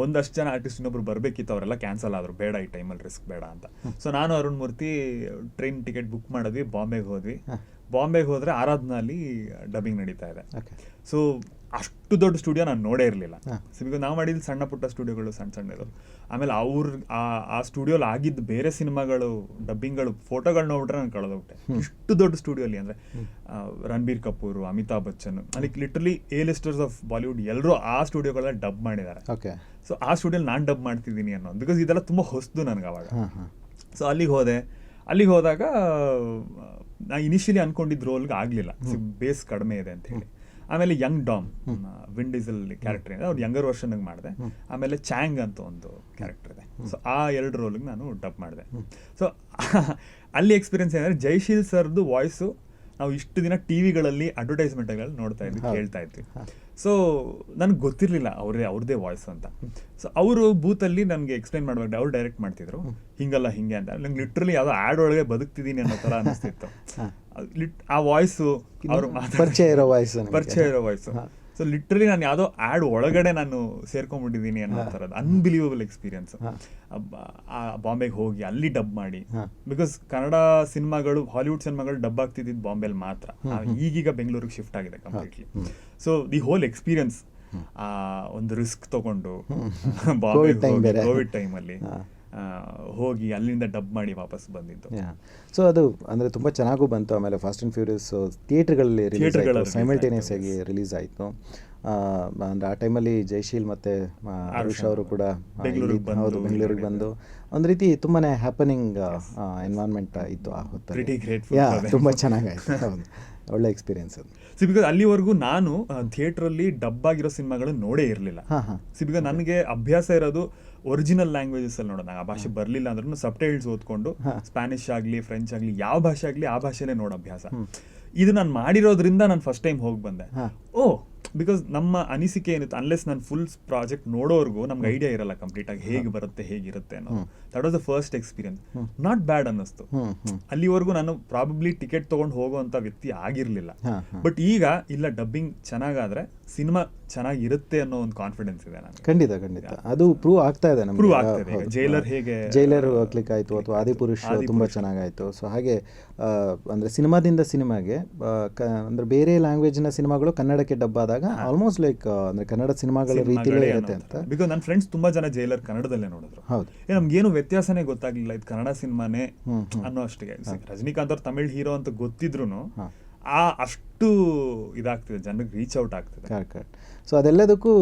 ಒಂದಷ್ಟು ಜನ ಆರ್ಟಿಸ್ಟ್ ಇನ್ನೊಬ್ರು ಬರಬೇಕಿತ್ತು, ಅವರೆಲ್ಲ ಕ್ಯಾನ್ಸಲ್ ಆದರು, ಬೇಡ ಈ ಟೈಮಲ್ಲಿ ರಿಸ್ಕ್ ಬೇಡ ಅಂತ. ಸೊ ನಾನು ಅರುಣ್ ಮೂರ್ತಿ ಟ್ರೈನ್ ಟಿಕೆಟ್ ಬುಕ್ ಮಾಡಿದ್ವಿ, ಬಾಂಬೆಗೆ ಹೋದ್ವಿ. ಬಾಂಬೆಗೆ ಹೋದರೆ ಆರಾಧನಲ್ಲಿ ಡಬ್ಬಿಂಗ್ ನಡೀತಾ ಇದೆ. ಸೊ ಅಷ್ಟು ದೊಡ್ಡ ಸ್ಟುಡಿಯೋ ನಾನು ನೋಡೇ ಇರಲಿಲ್ಲ. ಸೊ ಬಿಕಾಸ್ ನಾವು ಮಾಡಿದ್ದು ಸಣ್ಣ ಪುಟ್ಟ ಸ್ಟುಡಿಯೋಗಳು, ಸಣ್ಣದು. ಆಮೇಲೆ ಆ ಸ್ಟುಡಿಯೋಲಿ ಆಗಿದ್ದು ಬೇರೆ ಸಿನಿಮಾಗಳು ಡಬ್ಬಿಂಗ್ಗಳು ಫೋಟೋಗಳು ನೋಡ್ಬಿಟ್ರೆ ನಾನು ಕಳೆದೋಗ್ಬಿಟ್ಟೆ. ಇಷ್ಟು ದೊಡ್ಡ ಸ್ಟುಡಿಯೋಲಿ ಅಂದರೆ ರಣಬೀರ್ ಕಪೂರ್, ಅಮಿತಾಬ್ ಬಚ್ಚನ್, ಅಲ್ಲಿ ಲಿಟ್ರಲಿ ಲಿಸ್ಟರ್ಸ್ ಆಫ್ ಬಾಲಿವುಡ್ ಎಲ್ಲರೂ ಆ ಸ್ಟುಡಿಯೋಗಳೆಲ್ಲ ಡಬ್ ಮಾಡಿದ್ದಾರೆ. ಸೊ ಆ ಸ್ಟುಡಿಯೋಲಿ ನಾನು ಡಬ್ ಮಾಡ್ತಿದ್ದೀನಿ ಅನ್ನೋದು, ಬಿಕಾಸ್ ಇದೆಲ್ಲ ತುಂಬ ಹೊಸದು ನನಗೆ ಅವಾಗ. ಸೊ ಅಲ್ಲಿಗೆ ಹೋದಾಗ ನಾ ಇನಿಷಿಯಲಿ ಅನ್ಕೊಂಡಿದ್ದ ರೋಲ್ಗೆ ಆಗಲಿಲ್ಲ, ಬೇಸ್ ಕಡಿಮೆ ಇದೆ ಅಂತ ಹೇಳಿ. ಆಮೇಲೆ Young dam, win diesel character ಇದೆ, ಅವ್ರು ಯಂಗರ್ ವರ್ಷನ್ಗೆ ಮಾಡಿದೆ. ಆಮೇಲೆ ಚಾಂಗ್ ಅಂತ ಒಂದು ಕ್ಯಾರೆಕ್ಟರ್ ಇದೆ. ಸೊ ಆ 2 ರೋಲ್ಗೆ ನಾನು ಡಬ್ ಮಾಡಿದೆ. ಸೊ ಅಲ್ಲಿ ಎಕ್ಸ್ಪೀರಿಯನ್ಸ್ ಏನಂದರೆ ಜೈಶೀಲ್ ಸರ್ದು ವಾಯ್ಸು ನಾವು ಇಷ್ಟು ದಿನ ಟಿ ವಿಗಳಲ್ಲಿ ಅಡ್ವರ್ಟೈಸ್ಮೆಂಟ್ಗಳಲ್ಲಿ ನೋಡ್ತಾ ಇದ್ವಿ, ಕೇಳ್ತಾ ಇದ್ವಿ. ಸೊ ನನಗೆ ಗೊತ್ತಿರಲಿಲ್ಲ ಅವ್ರದ್ದೇ ವಾಯ್ಸ್ ಅಂತ. ಸೊ ಅವರು ಬೂತಲ್ಲಿ ನನಗೆ ಎಕ್ಸ್ಪ್ಲೈನ್ ಮಾಡ್ಬೇಕು, ಅವ್ರು ಡೈರೆಕ್ಟ್ ಮಾಡ್ತಿದ್ರು, ಹಿಂಗಲ್ಲ ಹಿಂಗೆ ಅಂತ. ನಂಗೆ ಲಿಟ್ರಲಿ ಯಾವುದೋ ಆ್ಯಡ್ ಒಳಗೆ ಬದುಕ್ತಿದ್ದೀನಿ ಅನ್ನೋ ಥರ ಅನ್ನಿಸ್ತಿತ್ತು. ಆ ವಾಯ್ಸು, ಅವ್ರು ಪರಿಚಯ ಇರೋ ವಾಯ್ಸು. ಸೊ ಲಿಟ್ರಲಿ ನಾನು ಯಾವುದೋ ಆ್ಯಡ್ ಒಳಗಡೆ ನಾನು ಸೇರ್ಕೊಂಡ್ಬಿಟ್ಟಿದ್ದೀನಿ ಅನ್ನೋ ಥರದ್ದು ಅನ್ಬಿಲೀವಬಲ್ ಎಕ್ಸ್ಪೀರಿಯನ್ಸ್. ಬಾಂಬೆಗೆ ಹೋಗಿ ಅಲ್ಲಿ ಡಬ್ ಮಾಡಿ, ಬಿಕಾಸ್ ಕನ್ನಡ ಸಿನಿಮಾಗಳು, ಹಾಲಿವುಡ್ ಸಿನಿಮಾಗಳು ಡಬ್ ಆಗ್ತಿದ್ದಿದ್ದು ಬಾಂಬೆಲಿ ಮಾತ್ರ. ಈಗೀಗ ಬೆಂಗಳೂರಿಗೆ ಶಿಫ್ಟ್ ಆಗಿದೆ completely. So the whole experience, ಒಂದು ರಿಸ್ಕ್ ತಗೊಂಡು ಬಾಂಬೆಗೆ ಕೋವಿಡ್ ಟೈಮಲ್ಲಿ ಹೋಗಿ ಅಲ್ಲಿಂದ ಡಬ್ ಮಾಡಿ ವಾಪಸ್ ಬಂದಿದ್ದು. ಸೊ ಅದು ಅಂದರೆ ತುಂಬ ಚೆನ್ನಾಗೂ ಬಂತು. ಆಮೇಲೆ ಫಾಸ್ಟ್ ಆ್ಯಂಡ್ ಫ್ಯೂರಿಯಸ್ ಥಿಯೇಟ್ರ್ಗಳಲ್ಲಿ ಸೈಮಲ್ಟೇನಿಯಸ್ ಆಗಿ ರಿಲೀಸ್ ಆಯಿತು. ಅಂದರೆ ಆ ಟೈಮಲ್ಲಿ ಜೈಶೀಲ್ ಮತ್ತು ಆರುಷ್ ಅವರು ಕೂಡ ಬೆಂಗಳೂರಿಗೆ ಬಂದು ಒಂದು ರೀತಿ ತುಂಬಾ ಹ್ಯಾಪನಿಂಗ್ ಎನ್ವೈರ್ನ್ಮೆಂಟ್ ಇತ್ತು ಆ ಹೊತ್ತಲ್ಲಿ. ತುಂಬ ಚೆನ್ನಾಗಾಯಿತು, ಹೌದು, ಒಳ್ಳೆ ಎಕ್ಸ್ಪೀರಿಯನ್ಸ್ ಅದು. ಬಿಕಾಸ್ ಅಲ್ಲಿವರೆಗೂ ನಾನು ಥಿಯೇಟ್ರಲ್ಲಿ ಡಬ್ ಆಗಿರೋ ಸಿನಿಮಾಗಳನ್ನ ನೋಡೇ ಇರಲಿಲ್ಲ. ಬಿಕಾಸ್ ನನಗೆ ಅಭ್ಯಾಸ ಇರೋದು ಒರಿಜಿನಲ್ ಲ್ಯಾಂಗ್ವೇಜಸ್ ಅಲ್ಲಿ ನೋಡೋದು. ಆ ಭಾಷೆ ಬರಲಿಲ್ಲ ಅಂದ್ರೂ ಸಬ್ಟೈಟಲ್ಸ್ ಓದ್ಕೊಂಡು ಸ್ಪ್ಯಾನಿಷ್ ಆಗಲಿ ಫ್ರೆಂಚ್ ಆಗಲಿ ಯಾವ ಭಾಷೆ ಆಗಲಿ ಆ ಭಾಷೆನೇ ನೋಡೋ ಅಭ್ಯಾಸ. ಇದು ನಾನು ಮಾಡಿರೋದ್ರಿಂದ ನಾನು ಫಸ್ಟ್ ಟೈಮ್ ಹೋಗಿ ಬಂದೆ. ಬಿಕಾಸ್ ನಮ್ಮ ಅನಿಸಿಕೆ ಏನಿತ್ತು, ಅನ್ಲೆಸ್ ನಾನು ಫುಲ್ ಪ್ರಾಜೆಕ್ಟ್ ನೋಡೋರ್ಗು ನಮ್ಗೆ ಐಡಿಯಾ ಇರಲ್ಲ ಕಂಪ್ಲೀಟ್ ಆಗಿ ಹೇಗೆ ಬರುತ್ತೆ ಹೇಗಿರುತ್ತೆ ಅನ್ನೋದು. That was the first experience. Not bad ಅನ್ನಿಸ್ತು. ಅಲ್ಲಿವರೆಗೂ ನಾನು ಪ್ರಾಬಬ್ಲಿ ಟಿಕೆಟ್ ತೊಗೊಂಡು ಹೋಗುವಂಥ ವ್ಯಕ್ತಿ ಆಗಿರಲಿಲ್ಲ. ಬಟ್ ಈಗ ಇಲ್ಲ, ಡಬ್ಬಿಂಗ್ ಚೆನ್ನಾಗಾದ್ರೆ ಸಿನಿಮಾ ಚೆನ್ನಾಗಿರುತ್ತೆ ಅನ್ನೋ ಒಂದು ಕಾನ್ಫಿಡೆನ್ಸ್ ಇದೆ ನನಗೆ. ಖಂಡಿತ ಅದು ಪ್ರೂವ್ ಆಗ್ತಾ ಇದೆ ನಮಗೆ. ಪ್ರೂವ್ ಆಗ್ತಾ ಇದೆ. ಜೈಲರ್ ಕ್ಲಿಕ್ ಆಯಿತು, ಅಥವಾ ಆದಿಪುರುಷ್ ತುಂಬ ಚೆನ್ನಾಗಾಯಿತು. ಸೊ ಹಾಗೆ ಅಂದರೆ ಸಿನಿಮಾದಿಂದ ಸಿನಿಮಾಗೆ ಅಂದರೆ ಬೇರೆ ಲ್ಯಾಂಗ್ವೇಜ್ನ ಸಿನಿಮಾಗಳು ಕನ್ನಡಕ್ಕೆ ಡಬ್ ಆದಾಗ ಆಲ್ಮೋಸ್ಟ್ ಲೈಕ್ ಅಂದರೆ ಕನ್ನಡ ಸಿನಿಮಾಗಳ ರೀತಿಯಲ್ಲೇ ಇರುತ್ತೆ ಅಂತ. ಬಿಕಾಸ್ ನನ್ನ ಫ್ರೆಂಡ್ಸ್ ತುಂಬಾ ಜನ ಜೈಲರ್ ಕನ್ನಡದಲ್ಲೇ ನೋಡಿದ್ರು. ಹೌದು, ನಮ್ಗೇನು ವ್ಯತ್ಯಾಸನೇ ಗೊತ್ತಾಗ್ಲಿಲ್ಲ, ಇದು ಕನ್ನಡ ಸಿನಿಮಾನೇ ಅನ್ನೋ ಅಷ್ಟಿಗೆ. ರಜನಿಕಾಂತ್ ಅವ್ರ ತಮಿಳ್ ಹೀರೋ ಅಂತ ಗೊತ್ತಿದ್ರು ಅಷ್ಟು ಇದಾಗ್ತಿದೆ, ಜನರಿಗೆ ರೀಚ್ ಔಟ್ ಆಗ್ತಿದೆ. ಕರೆಕ್ಟ್. ಸೊ ಅದೆಲ್ಲದಕ್ಕೂ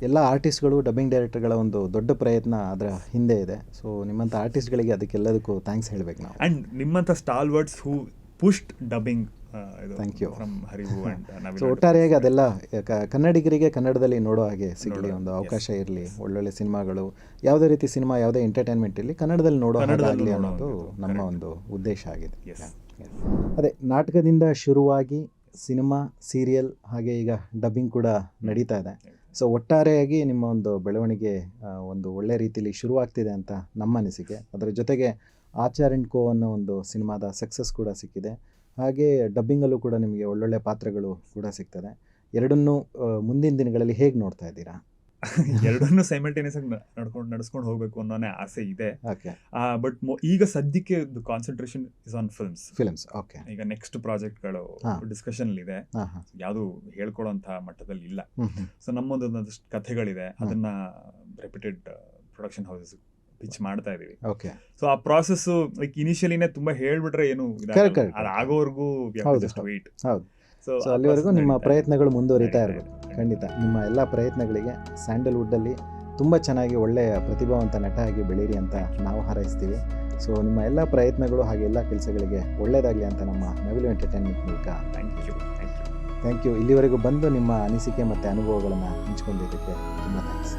ಎಲ್ಲ ಆರ್ಟಿಸ್ಟ್ಗಳು, ಡಬ್ಬಿಂಗ್ ಡೈರೆಕ್ಟರ್ಗಳ ಒಂದು ದೊಡ್ಡ ಪ್ರಯತ್ನ ಅದರ ಹಿಂದೆ ಇದೆ. ಸೊ ನಿಮ್ಮಂಥ ಆರ್ಟಿಸ್ಟ್ಗಳಿಗೆ ಅದಕ್ಕೆಲ್ಲದಕ್ಕೂ ಥ್ಯಾಂಕ್ಸ್ ಹೇಳ್ಬೇಕು ನಾವು. ಆ್ಯಂಡ್ ನಿಮ್ಮಂಥ stalwarts who pushed dubbing. Thank you. So ಒಟ್ಟಾರೆಯಾಗಿ ಅದೆಲ್ಲ ಕನ್ನಡಿಗರಿಗೆ ಕನ್ನಡದಲ್ಲಿ ನೋಡೋ ಹಾಗೆ ಸಿಗಲಿ, ಒಂದು ಅವಕಾಶ ಇರಲಿ, ಒಳ್ಳೊಳ್ಳೆ ಸಿನಿಮಾಗಳು, ಯಾವುದೇ ರೀತಿ ಸಿನಿಮಾ, ಯಾವುದೇ ಎಂಟರ್ಟೈನ್ಮೆಂಟ್ ಇರಲಿ, ಕನ್ನಡದಲ್ಲಿ ನೋಡೋ ಹಾಗಾಗಲಿ ಅನ್ನೋದು ನಮ್ಮ ಒಂದು ಉದ್ದೇಶ ಆಗಿದೆ. ಅದೇ ನಾಟಕದಿಂದ ಶುರುವಾಗಿ ಸಿನಿಮಾ, ಸೀರಿಯಲ್, ಹಾಗೆ ಈಗ ಡಬ್ಬಿಂಗ್ ಕೂಡ ನಡೀತಾ ಇದೆ. ಸೊ ಒಟ್ಟಾರೆಯಾಗಿ ನಿಮ್ಮ ಒಂದು ಬೆಳವಣಿಗೆ ಒಂದು ಒಳ್ಳೆ ರೀತಿಯಲ್ಲಿ ಶುರುವಾಗ್ತಿದೆ ಅಂತ ನಮ್ಮ ಅನಿಸಿಕೆ. ಅದರ ಜೊತೆಗೆ ಆಚಾರ್ & ಕೋ ಅನ್ನೋ ಒಂದು ಸಿನಿಮಾದ ಸಕ್ಸಸ್ ಕೂಡ ಸಿಕ್ಕಿದೆ. ಹಾಗೆ ಡಬ್ಬಿಂಗಲ್ಲೂ ಕೂಡ ನಿಮಗೆ ಒಳ್ಳೊಳ್ಳೆ ಪಾತ್ರಗಳು ಕೂಡ ಸಿಗ್ತದೆ. ಎರಡನ್ನೂ ಮುಂದಿನ ದಿನಗಳಲ್ಲಿ ಹೇಗೆ ನೋಡ್ತಾ ಇದ್ದೀರಾ? ಎರಡನ್ನೂ ಸೈಮಲ್ಟೇನಿಯಸ್ ಆಗಿ ನಡ್ಸ್ಕೊಂಡು ಹೋಗ್ಬೇಕು ಅನ್ನೋನೇ ಆಸೆ ಇದೆ. ಬಟ್ ಈಗ ಸದ್ಯಕ್ಕೆ concentration is on films. Okay, ಈಗ ನೆಕ್ಸ್ಟ್ ಪ್ರಾಜೆಕ್ಟ್ಗಳು ಡಿಸ್ಕಷನ್ ಇದೆ, ಯಾವುದು ಹೇಳ್ಕೊಳೋಂಥ ಮಟ್ಟದಲ್ಲಿ ಇಲ್ಲ. ಸೊ ನಮ್ಮದೊಂದಷ್ಟು ಕಥೆಗಳಿದೆ, ಅದನ್ನ ರೆಪ್ಯೂಟೆಡ್ ಪ್ರೊಡಕ್ಷನ್ ಹೌಸಸ್ ಪಿಚ್ ಮಾಡ್ತಾ ಇದೀವಿ. ಓಕೆ. ಸೊ ಆ ಪ್ರಾಸೆಸ್ ಲೈಕ್ ಇನಿಷಿಯಲಿನೇ ತುಂಬಾ ಹೇಳ್ಬಿಟ್ರೆ ಏನು ಆಗೋವರೆಗೂ ವೇಟ್. ಹೌದು. ಸೊ ಅಲ್ಲಿವರೆಗೂ ನಿಮ್ಮ ಪ್ರಯತ್ನಗಳು ಮುಂದುವರಿತಾ ಇರಬೇಕು. ಖಂಡಿತ ನಿಮ್ಮ ಎಲ್ಲ ಪ್ರಯತ್ನಗಳಿಗೆ ಸ್ಯಾಂಡಲ್ವುಡ್ಡಲ್ಲಿ ತುಂಬ ಚೆನ್ನಾಗಿ ಒಳ್ಳೆಯ ಪ್ರತಿಭಾವಂತ ನಟ ಆಗಿ ಬೆಳೀರಿ ಅಂತ ನಾವು ಹಾರೈಸ್ತೀವಿ. ಸೊ ನಿಮ್ಮ ಎಲ್ಲ ಪ್ರಯತ್ನಗಳು ಹಾಗೆ ಎಲ್ಲ ಕೆಲಸಗಳಿಗೆ ಒಳ್ಳೆಯದಾಗಲಿ ಅಂತ ನಮ್ಮ ನವಿಲು ಎಂಟರ್ಟೈನ್ಮೆಂಟ್ ಮೂಲಕ ಥ್ಯಾಂಕ್ ಯು. ಇಲ್ಲಿವರೆಗೂ ಬಂದು ನಿಮ್ಮ ಅನಿಸಿಕೆ ಮತ್ತು ಅನುಭವಗಳನ್ನು ಹಂಚ್ಕೊಂಡಿದ್ದಕ್ಕೆ ತುಂಬ ಥ್ಯಾಂಕ್ಸ್.